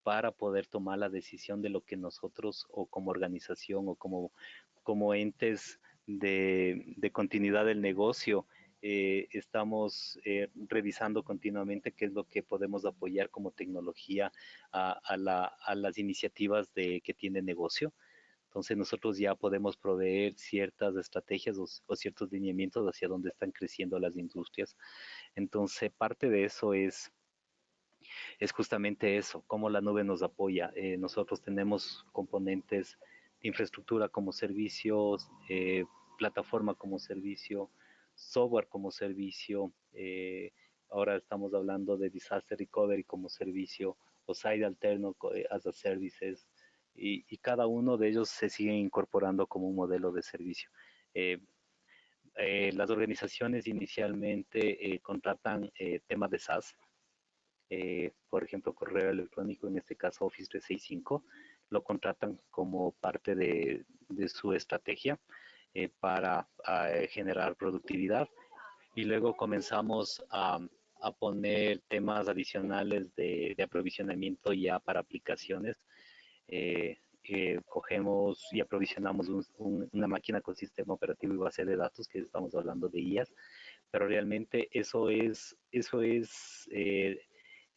para poder tomar la decisión de lo que nosotros, o como organización o como entes de continuidad del negocio, estamos revisando continuamente qué es lo que podemos apoyar como tecnología a las iniciativas que tiene negocio. Entonces nosotros ya podemos proveer ciertas estrategias o ciertos lineamientos hacia dónde están creciendo las industrias. Entonces parte de eso es justamente eso, cómo la nube nos apoya. Nosotros tenemos componentes de infraestructura como servicios, plataforma como servicio, software como servicio. Ahora estamos hablando de disaster recovery como servicio o site alterno as a services. Y cada uno de ellos se sigue incorporando como un modelo de servicio. Eh, las organizaciones inicialmente contratan temas de SaaS, por ejemplo, correo electrónico, en este caso Office 365, lo contratan como parte de su estrategia para generar productividad. Y luego comenzamos a poner temas adicionales de aprovisionamiento ya para aplicaciones. Cogemos y aprovisionamos una máquina con sistema operativo y base de datos, que estamos hablando de IAS, pero realmente eso es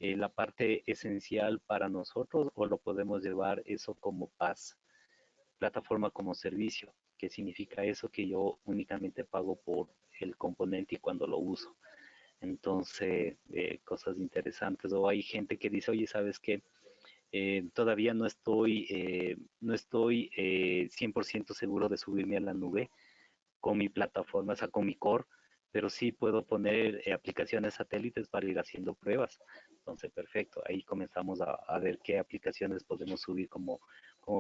la parte esencial para nosotros, o lo podemos llevar eso como PaaS, plataforma como servicio. ¿Qué significa eso? Que yo únicamente pago por el componente y cuando lo uso. Entonces, cosas interesantes. O hay gente que dice, oye, ¿sabes qué? Todavía no estoy 100% seguro de subirme a la nube con mi plataforma, o sea, con mi core, pero sí puedo poner aplicaciones satélites para ir haciendo pruebas. Entonces, perfecto, ahí comenzamos a ver qué aplicaciones podemos subir como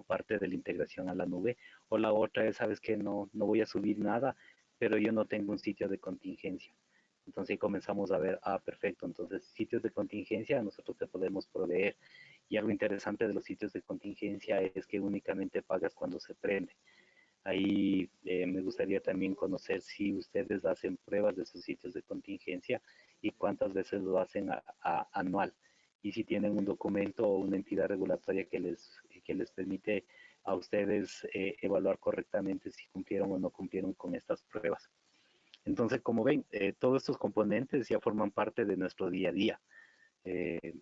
parte de la integración a la nube. O la otra es, sabes que no voy a subir nada, pero yo no tengo un sitio de contingencia. Entonces ahí comenzamos a ver, perfecto, entonces sitios de contingencia nosotros te podemos proveer. Y algo interesante de los sitios de contingencia es que únicamente pagas cuando se prende. Ahí me gustaría también conocer si ustedes hacen pruebas de sus sitios de contingencia y cuántas veces lo hacen anual. Y si tienen un documento o una entidad regulatoria que les permite a ustedes evaluar correctamente si cumplieron o no cumplieron con estas pruebas. Entonces, como ven, todos estos componentes ya forman parte de nuestro día a día. Eh,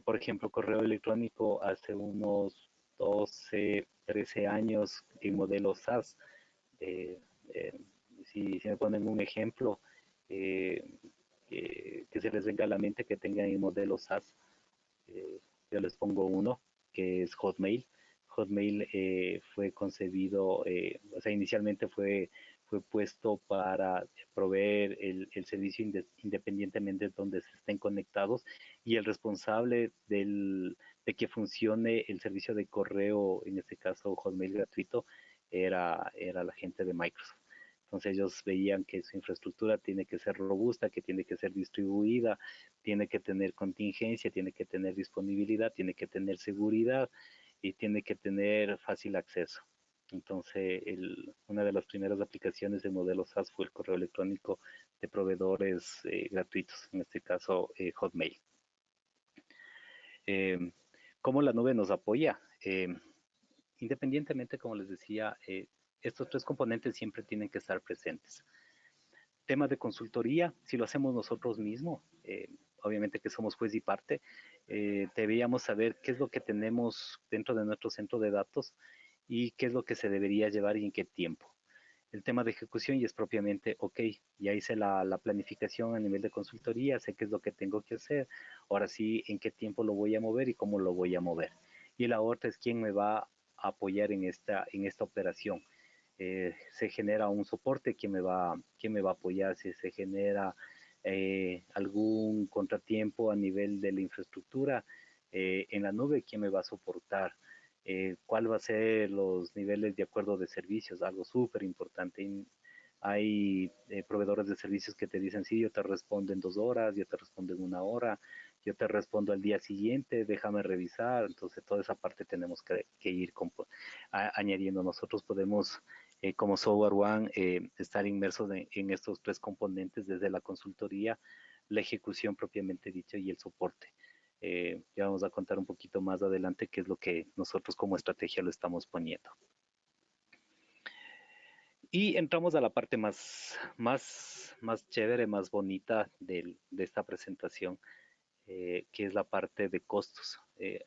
por ejemplo, correo electrónico hace unos 12, 13 años en modelo SaaS. Eh, eh, si me ponen un ejemplo eh, que se les venga a la mente que tengan en modelo SaaS, eh, yo les pongo uno que es Hotmail. Hotmail fue concebido, o sea, inicialmente fue puesto para proveer el servicio independientemente de donde se estén conectados, y el responsable de que funcione el servicio de correo, en este caso Hotmail gratuito, era la gente de Microsoft. Entonces ellos veían que su infraestructura tiene que ser robusta, que tiene que ser distribuida, tiene que tener contingencia, tiene que tener disponibilidad, tiene que tener seguridad y tiene que tener fácil acceso. Entonces, una de las primeras aplicaciones de modelo SaaS fue el correo electrónico de proveedores gratuitos, en este caso Hotmail. ¿Cómo la nube nos apoya? Independientemente, como les decía, estos tres componentes siempre tienen que estar presentes. Temas de consultoría, si lo hacemos nosotros mismos, obviamente que somos juez y parte, deberíamos saber qué es lo que tenemos dentro de nuestro centro de datos y qué es lo que se debería llevar y en qué tiempo. El tema de ejecución y es propiamente, ok, ya hice la planificación a nivel de consultoría, sé qué es lo que tengo que hacer, ahora sí, en qué tiempo lo voy a mover y cómo lo voy a mover. Y la otra es quién me va a apoyar en esta operación. Se genera un soporte, quién me va a apoyar, si se genera algún contratiempo a nivel de la infraestructura en la nube, quién me va a soportar, cuál va a ser los niveles de acuerdo de servicios, algo súper importante. Hay proveedores de servicios que te dicen, sí, yo te respondo en 2 horas, yo te respondo en 1 hora, yo te respondo al día siguiente, déjame revisar. Entonces, toda esa parte tenemos que ir añadiendo. Nosotros podemos, como Software One, estar inmersos en estos tres componentes, desde la consultoría, la ejecución propiamente dicha y el soporte. Ya vamos a contar un poquito más adelante qué es lo que nosotros como estrategia lo estamos poniendo. Y entramos a la parte más chévere, más bonita de esta presentación, que es la parte de costos. Eh,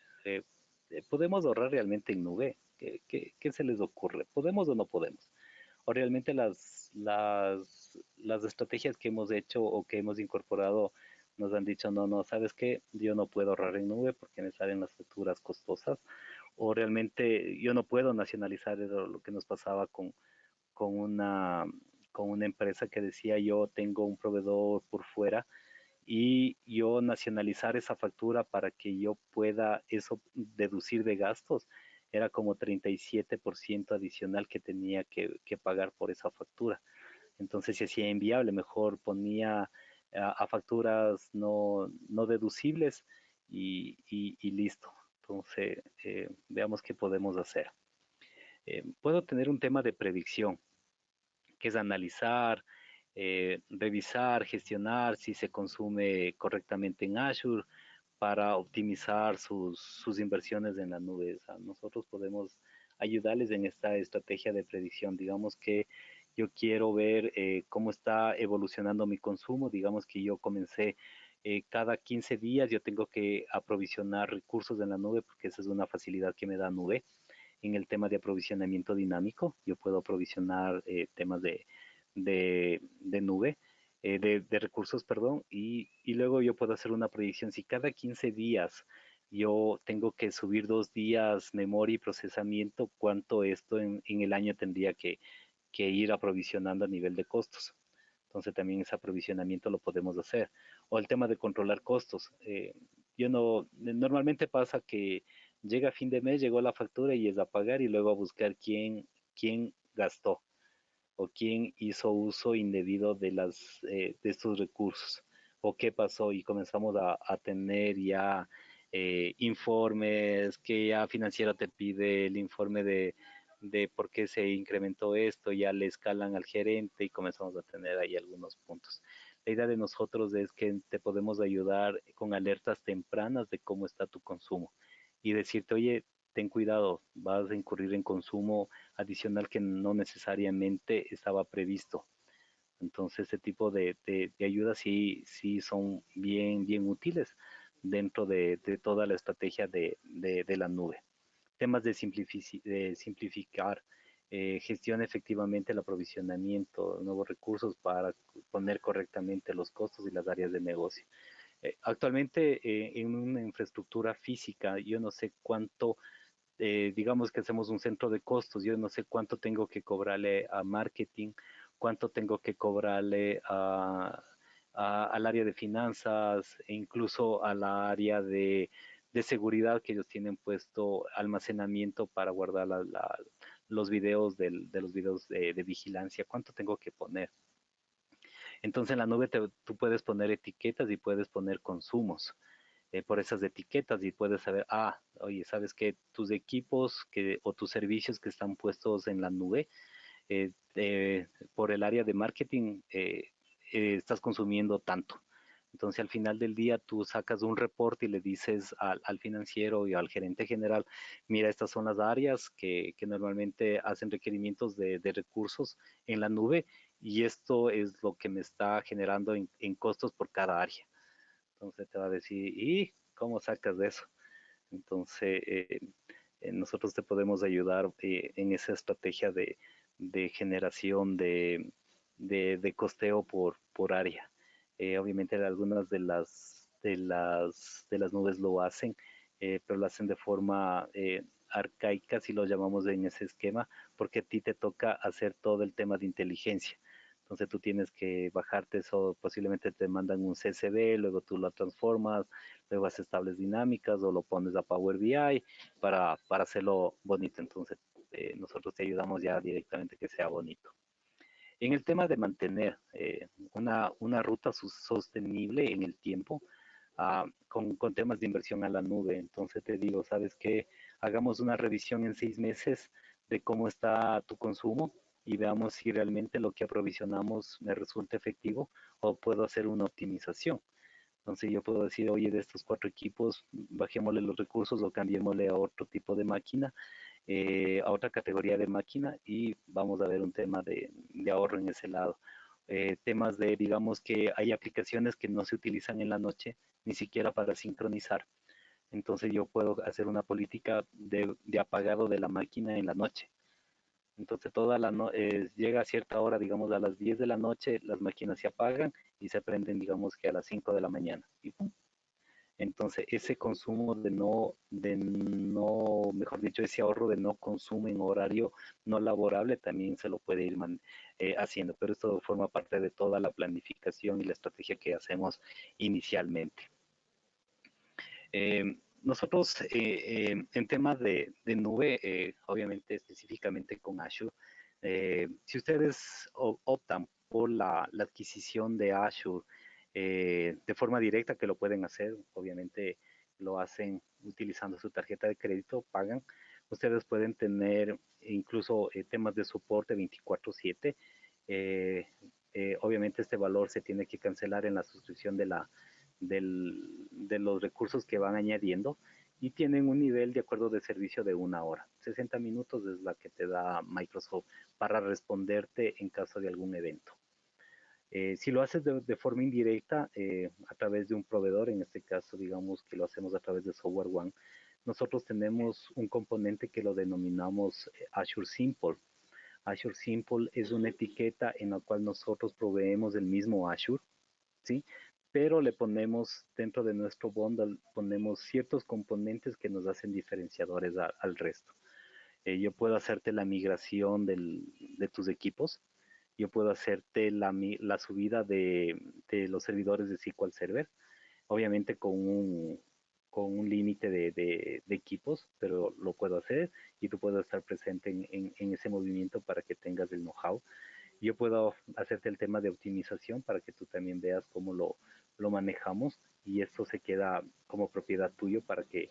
¿Podemos ahorrar realmente en nube? ¿Qué se les ocurre? ¿Podemos o no podemos? O realmente las estrategias que hemos hecho o que hemos incorporado nos han dicho, no, no, ¿sabes qué? Yo no puedo ahorrar en nube porque me salen las facturas costosas. O realmente yo no puedo nacionalizar lo que nos pasaba con una, con una empresa que decía yo tengo un proveedor por fuera y yo nacionalizar esa factura para que yo pueda eso deducir de gastos, era como 37% adicional que tenía que pagar por esa factura. Entonces se hacía inviable, mejor ponía a facturas no deducibles y listo. Entonces, veamos qué podemos hacer. Puedo tener un tema de predicción, que es analizar, revisar, gestionar si se consume correctamente en Azure para optimizar sus inversiones en la nube. O sea, nosotros podemos ayudarles en esta estrategia de predicción. Digamos que yo quiero ver cómo está evolucionando mi consumo. Digamos que yo comencé cada 15 días, yo tengo que aprovisionar recursos en la nube porque esa es una facilidad que me da nube en el tema de aprovisionamiento dinámico. Yo puedo aprovisionar temas de nube, de recursos, perdón, y luego yo puedo hacer una predicción. Si cada 15 días yo tengo que subir 2 días memoria y procesamiento, ¿cuánto esto en el año tendría que ir aprovisionando a nivel de costos? Entonces también ese aprovisionamiento lo podemos hacer. O el tema de controlar costos. Yo no, normalmente pasa que llega a fin de mes, llegó la factura y es a pagar y luego a buscar quién gastó o quién hizo uso indebido de estos recursos o qué pasó y comenzamos a tener ya informes que ya financiera te pide el informe de por qué se incrementó esto, ya le escalan al gerente y comenzamos a tener ahí algunos puntos. La idea de nosotros es que te podemos ayudar con alertas tempranas de cómo está tu consumo y decirte, oye, ten cuidado, vas a incurrir en consumo adicional que no necesariamente estaba previsto. Entonces, ese tipo de ayudas sí son bien útiles dentro de toda la estrategia de la nube. Temas de simplificar, gestiona efectivamente el aprovisionamiento, nuevos recursos para poner correctamente los costos y las áreas de negocio. Actualmente, en una infraestructura física, yo no sé cuánto digamos que hacemos un centro de costos, yo no sé cuánto tengo que cobrarle a marketing, cuánto tengo que cobrarle al área de finanzas e incluso a la área de seguridad que ellos tienen puesto almacenamiento para guardar los videos de los videos de vigilancia, cuánto tengo que poner. Entonces en la nube tú puedes poner etiquetas y puedes poner consumos por esas etiquetas y puedes saber, oye, sabes que tus equipos o tus servicios que están puestos en la nube, por el área de marketing, estás consumiendo tanto. Entonces al final del día tú sacas un reporte y le dices al financiero y al gerente general, mira, estas son las áreas que normalmente hacen requerimientos de recursos en la nube y esto es lo que me está generando en costos por cada área. Entonces te va a decir, ¿y cómo sacas de eso? Entonces, nosotros te podemos ayudar en esa estrategia de generación de costeo por área. Obviamente algunas de las nubes lo hacen, pero lo hacen de forma arcaica, si lo llamamos en ese esquema, porque a ti te toca hacer todo el tema de inteligencia. Entonces tú tienes que bajarte eso, posiblemente te mandan un CSV, luego tú lo transformas, luego haces tablas dinámicas o lo pones a Power BI para hacerlo bonito. Entonces nosotros te ayudamos ya directamente que sea bonito. En el tema de mantener una ruta sostenible en el tiempo, con temas de inversión a la nube, entonces te digo, ¿sabes qué? Hagamos una revisión en 6 meses de cómo está tu consumo y veamos si realmente lo que aprovisionamos me resulta efectivo o puedo hacer una optimización. Entonces yo puedo decir, oye, de estos 4 equipos, bajémosle los recursos o cambiémosle a otro tipo de máquina a otra categoría de máquina y vamos a ver un tema de ahorro en ese lado. Temas de, digamos que hay aplicaciones que no se utilizan en la noche, ni siquiera para sincronizar. Entonces yo puedo hacer una política de apagado de la máquina en la noche. Entonces llega a cierta hora, digamos a las 10 de la noche, las máquinas se apagan y se prenden, digamos que a las 5 de la mañana. Y ¡pum! Entonces ese consumo mejor dicho, ese ahorro de no consumo en horario no laborable también se lo puede ir haciendo. Pero esto forma parte de toda la planificación y la estrategia que hacemos inicialmente. Nosotros en temas de nube, obviamente específicamente con Azure, si ustedes optan por la adquisición de Azure de forma directa, que lo pueden hacer, obviamente lo hacen utilizando su tarjeta de crédito, pagan, ustedes pueden tener incluso temas de soporte 24/7. Obviamente este valor se tiene que cancelar en la suscripción de los recursos que van añadiendo y tienen un nivel de acuerdo de servicio de 1 hora. 60 minutos es la que te da Microsoft para responderte en caso de algún evento. Si lo haces de forma indirecta, a través de un proveedor, en este caso digamos que lo hacemos a través de SoftwareOne, nosotros tenemos un componente que lo denominamos Azure Simple. Azure Simple es una etiqueta en la cual nosotros proveemos el mismo Azure, ¿sí? Pero le ponemos dentro de nuestro bundle, ponemos ciertos componentes que nos hacen diferenciadores al resto. Yo puedo hacerte la migración de tus equipos, yo puedo hacerte la subida de los servidores de SQL Server, obviamente con un límite de equipos, pero lo puedo hacer y tú puedes estar presente en ese movimiento para que tengas el know-how. Yo puedo hacerte el tema de optimización para que tú también veas cómo lo manejamos y esto se queda como propiedad tuyo para que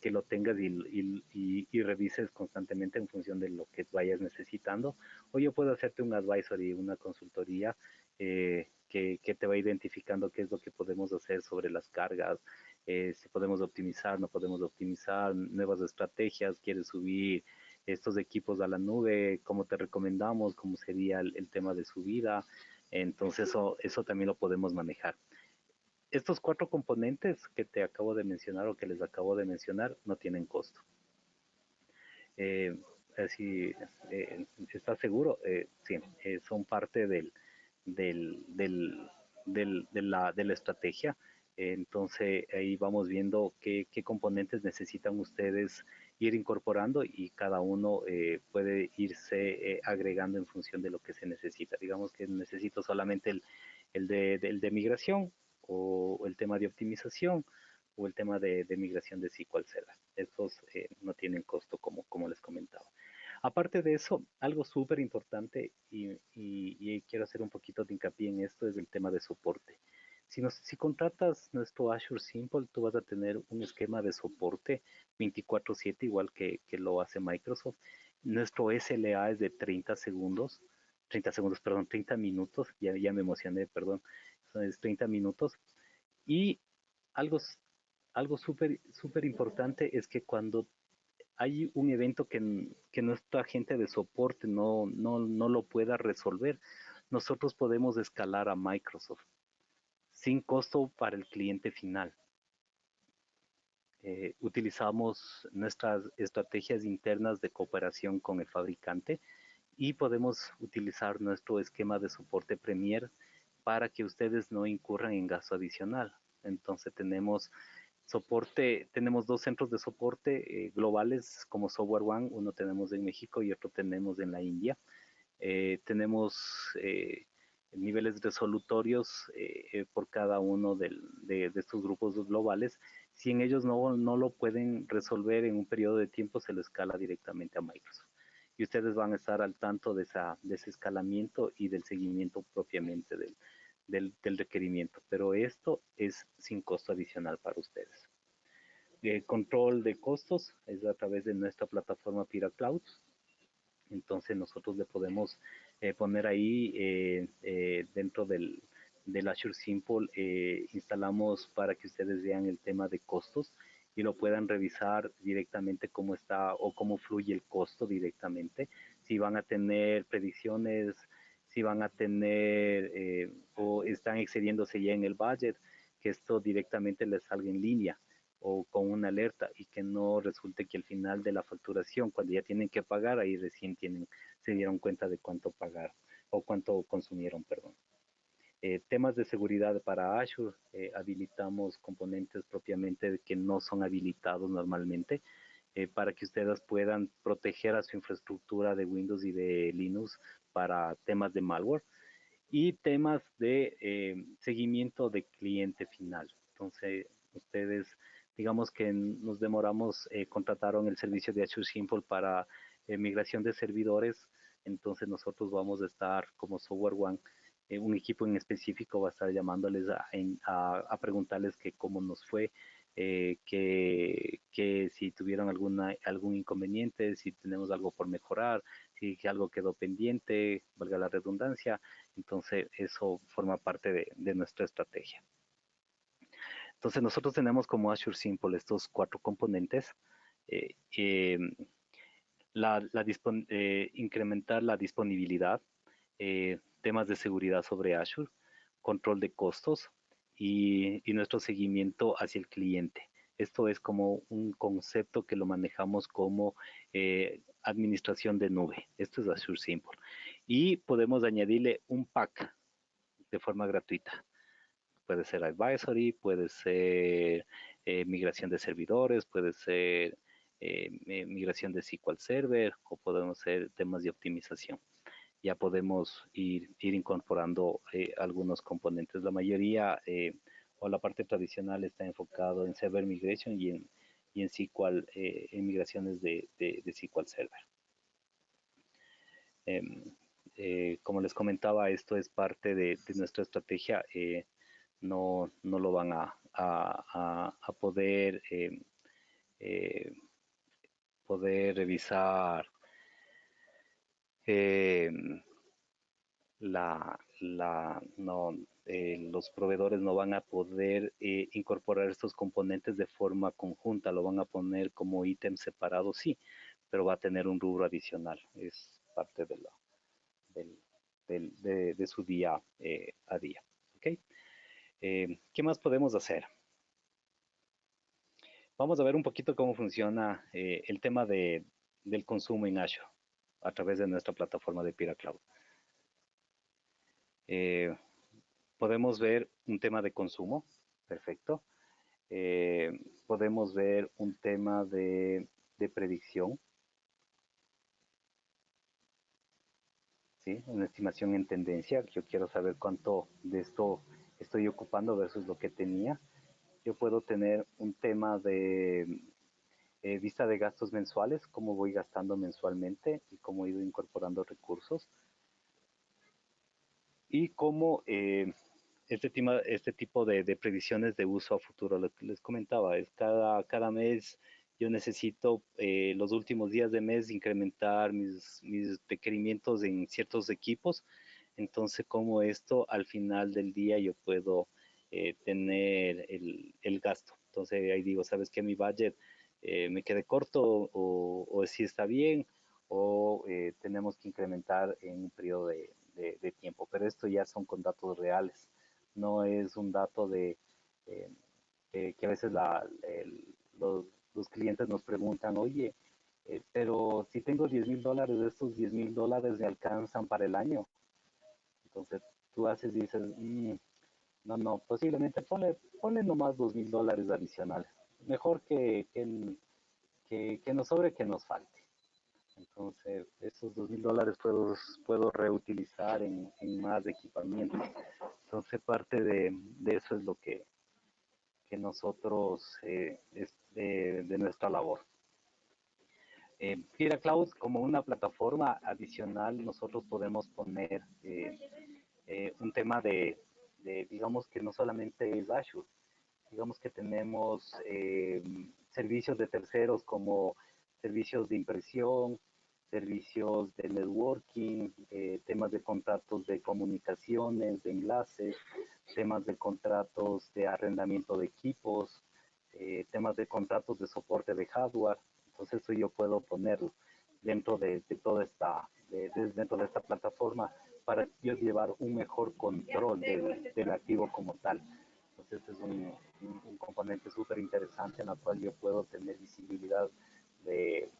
lo tengas y revises constantemente en función de lo que vayas necesitando. O yo puedo hacerte un advisory, una consultoría que te va identificando qué es lo que podemos hacer sobre las cargas, si podemos optimizar, no podemos optimizar, nuevas estrategias, quieres subir estos equipos a la nube, cómo te recomendamos, cómo sería el tema de subida. Entonces eso también lo podemos manejar. Estos 4 componentes que te acabo de mencionar o que les acabo de mencionar no tienen costo. Así, ¿estás seguro? Sí, son parte de la estrategia. Entonces ahí vamos viendo qué componentes necesitan ustedes ir incorporando y cada uno puede irse agregando en función de lo que se necesita. Digamos que necesito solamente el de migración o el tema de optimización o el tema de migración de SQL Server. Estos no tienen costo como les comentaba. Aparte de eso, algo súper importante y quiero hacer un poquito de hincapié en esto es el tema de soporte. Si contratas nuestro Azure Simple, tú vas a tener un esquema de soporte 24/7, igual que lo hace Microsoft. Nuestro SLA es de 30 segundos, 30 minutos, ya me emocioné, perdón, es 30 minutos. Y algo, algo súper importante es que cuando hay un evento que nuestra gente de soporte no lo pueda resolver, nosotros podemos escalar a Microsoft sin costo para el cliente final. Utilizamos nuestras estrategias internas de cooperación con el fabricante y podemos utilizar nuestro esquema de soporte Premier para que ustedes no incurran en gasto adicional. Entonces tenemos soporte, tenemos 2 centros de soporte globales como SoftwareOne, uno tenemos en México y otro tenemos en la India. Tenemos niveles resolutorios por cada uno de estos grupos globales. Si en ellos no lo pueden resolver en un periodo de tiempo, se lo escala directamente a Microsoft. Y ustedes van a estar al tanto de ese escalamiento y del seguimiento propiamente del requerimiento. Pero esto es sin costo adicional para ustedes. Control de costos es a través de nuestra plataforma PiraCloud. Entonces nosotros le podemos poner ahí dentro del Azure Simple, instalamos para que ustedes vean el tema de costos y lo puedan revisar directamente cómo está o cómo fluye el costo directamente, si van a tener predicciones, si van a tener o están excediéndose ya en el budget, que esto directamente les salga en línea o con una alerta y que no resulte que al final de la facturación, cuando ya tienen que pagar, ahí recién se dieron cuenta de cuánto pagar o cuánto consumieron, perdón. Temas de seguridad para Azure, habilitamos componentes propiamente que no son habilitados normalmente para que ustedes puedan proteger a su infraestructura de Windows y de Linux para temas de malware y temas de seguimiento de cliente final. Entonces, ustedes, digamos que nos demoramos, contrataron el servicio de Azure Simple para migración de servidores, entonces nosotros vamos a estar como Software One, un equipo en específico va a estar llamándoles a preguntarles que cómo nos fue, que si tuvieron algún inconveniente, si tenemos algo por mejorar, si algo quedó pendiente, valga la redundancia. Entonces, eso forma parte de nuestra estrategia. Entonces, nosotros tenemos como Azure Simple estos 4 componentes. Incrementar la disponibilidad, temas de seguridad sobre Azure, control de costos y nuestro seguimiento hacia el cliente. Esto es como un concepto que lo manejamos como administración de nube. Esto es Azure Simple. Y podemos añadirle un pack de forma gratuita. Puede ser advisory, puede ser migración de servidores, puede ser migración de SQL Server o podemos hacer temas de optimización. Ya podemos ir incorporando algunos componentes. La mayoría o la parte tradicional está enfocado en Server Migration y en SQL, en migraciones de SQL Server. Como les comentaba, esto es parte de nuestra estrategia. No lo van a poder revisar los proveedores no van a poder incorporar estos componentes de forma conjunta, lo van a poner como ítem separado, sí, pero va a tener un rubro adicional, es parte de su día a día. ¿Okay? ¿Qué más podemos hacer? Vamos a ver un poquito cómo funciona el tema del consumo en Azure a través de nuestra plataforma de Pira Cloud. Podemos ver un tema de consumo, perfecto. Podemos ver un tema de predicción, ¿sí? Una estimación en tendencia. Yo quiero saber cuánto de esto estoy ocupando versus lo que tenía. Yo puedo tener un tema de vista de gastos mensuales, cómo voy gastando mensualmente y cómo he ido incorporando recursos. Y cómo este tipo de previsiones de uso a futuro, lo que les comentaba, es cada mes yo necesito los últimos días de mes incrementar mis requerimientos en ciertos equipos. Entonces, como esto al final del día yo puedo tener el gasto. Entonces, ahí digo, ¿sabes qué? Mi budget me quede corto o si está bien o tenemos que incrementar en un periodo de tiempo. Pero esto ya son con datos reales. No es un dato que a veces los clientes nos preguntan, oye, pero si tengo $10,000, estos $10,000 me alcanzan para el año. Entonces tú haces y dices, no, posiblemente ponle nomás $2,000 adicionales. Mejor que nos sobre que nos falte. Entonces, esos $2,000 puedo reutilizar en más equipamiento. Entonces, parte de eso es lo que nosotros, es de nuestra labor. Pira Cloud, como una plataforma adicional, nosotros podemos poner un tema digamos que no solamente es Azure, digamos que tenemos servicios de terceros como servicios de impresión, servicios de networking, temas de contratos de comunicaciones, de enlaces, temas de contratos de arrendamiento de equipos, temas de contratos de soporte de hardware. Entonces eso yo puedo ponerlo dentro de toda dentro de esta plataforma para yo llevar un mejor control del activo como tal. Entonces es un componente súper interesante en el cual yo puedo tener visibilidad de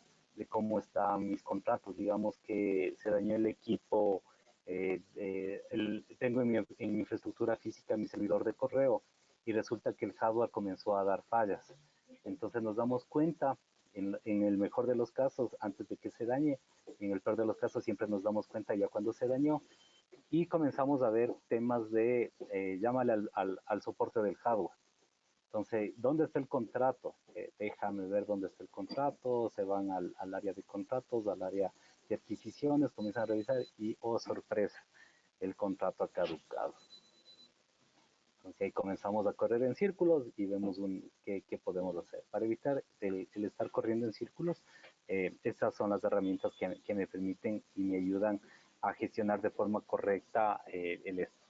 cómo están mis contratos. Digamos que se dañó el equipo, tengo en mi infraestructura física mi servidor de correo y resulta que el hardware comenzó a dar fallas. Entonces nos damos cuenta, en el mejor de los casos, antes de que se dañe, en el peor de los casos siempre nos damos cuenta ya cuando se dañó, y comenzamos a ver temas de, llámale al soporte del hardware. Entonces, ¿dónde está el contrato? Déjame ver dónde está el contrato, se van al área de contratos, al área de adquisiciones, comienzan a revisar y, oh sorpresa, el contrato ha caducado. Entonces ahí comenzamos a correr en círculos y vemos qué podemos hacer. Para evitar el estar corriendo en círculos, estas son las herramientas que me permiten y me ayudan a gestionar de forma correcta el esto.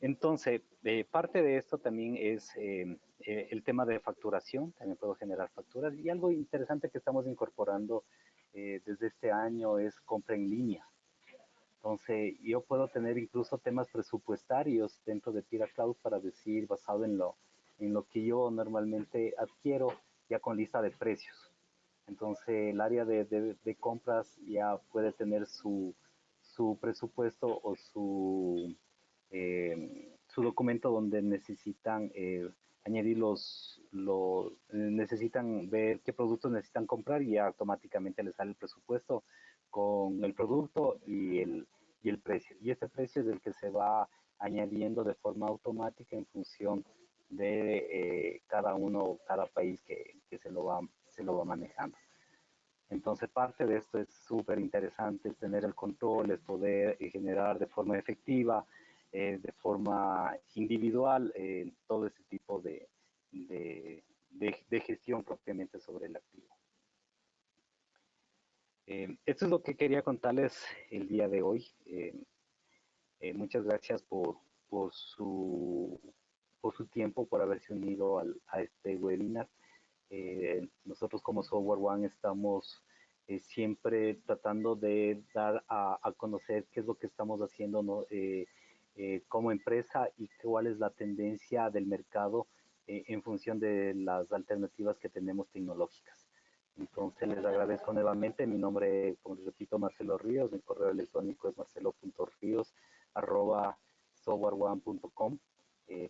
Entonces, parte de esto también es el tema de facturación. También puedo generar facturas. Y algo interesante que estamos incorporando desde este año es compra en línea. Entonces, yo puedo tener incluso temas presupuestarios dentro de Pira Cloud para decir, basado en lo que yo normalmente adquiero, ya con lista de precios. Entonces, el área de compras ya puede tener su presupuesto o su documento donde necesitan añadir necesitan ver qué productos necesitan comprar y ya automáticamente les sale el presupuesto con el producto y el precio. Y este precio es el que se va añadiendo de forma automática en función de cada país que se lo va manejando. Entonces, parte de esto es súper interesante, tener el control, es poder generar de forma efectiva, de forma individual, todo ese tipo de gestión propiamente sobre el activo. Esto es lo que quería contarles el día de hoy. Muchas gracias por su tiempo, por haberse unido a este webinar. Nosotros como Software One estamos siempre tratando de dar a conocer qué es lo que estamos haciendo, ¿no? Como empresa y cuál es la tendencia del mercado en función de las alternativas que tenemos tecnológicas. Entonces les agradezco nuevamente. Mi nombre, como les repito, Marcelo Ríos. Mi correo electrónico es marcelo.rios@softwareone.com.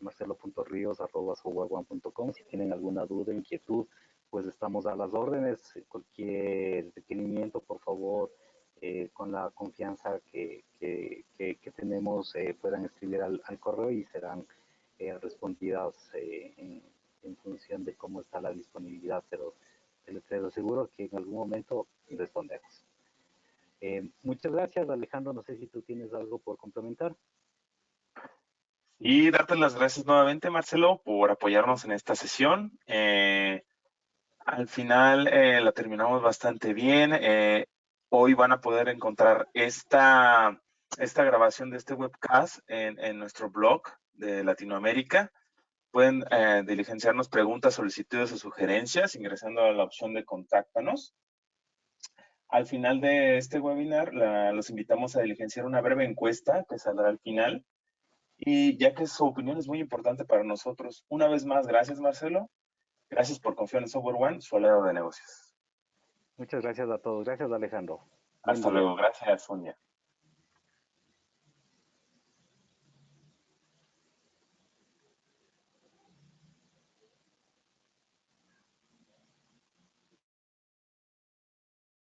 marcelo.rios@softwareone.com. Si tienen alguna duda, inquietud, pues estamos a las órdenes. Cualquier requerimiento, por favor, con la confianza que tenemos, puedan escribir al correo y serán respondidas en función de cómo está la disponibilidad, pero les aseguro que en algún momento respondemos. Muchas gracias, Alejandro. No sé si tú tienes algo por complementar. Y darte las gracias nuevamente, Marcelo, por apoyarnos en esta sesión. Al final la terminamos bastante bien. Hoy van a poder encontrar esta grabación de este webcast en nuestro blog de Latinoamérica. Pueden diligenciarnos preguntas, solicitudes o sugerencias ingresando a la opción de contáctanos. Al final de este webinar, los invitamos a diligenciar una breve encuesta que saldrá al final. Y ya que su opinión es muy importante para nosotros, una vez más, gracias, Marcelo. Gracias por confiar en Software One, su aliado de negocios. Muchas gracias a todos. Gracias, Alejandro. Hasta luego. Gracias, Sonia.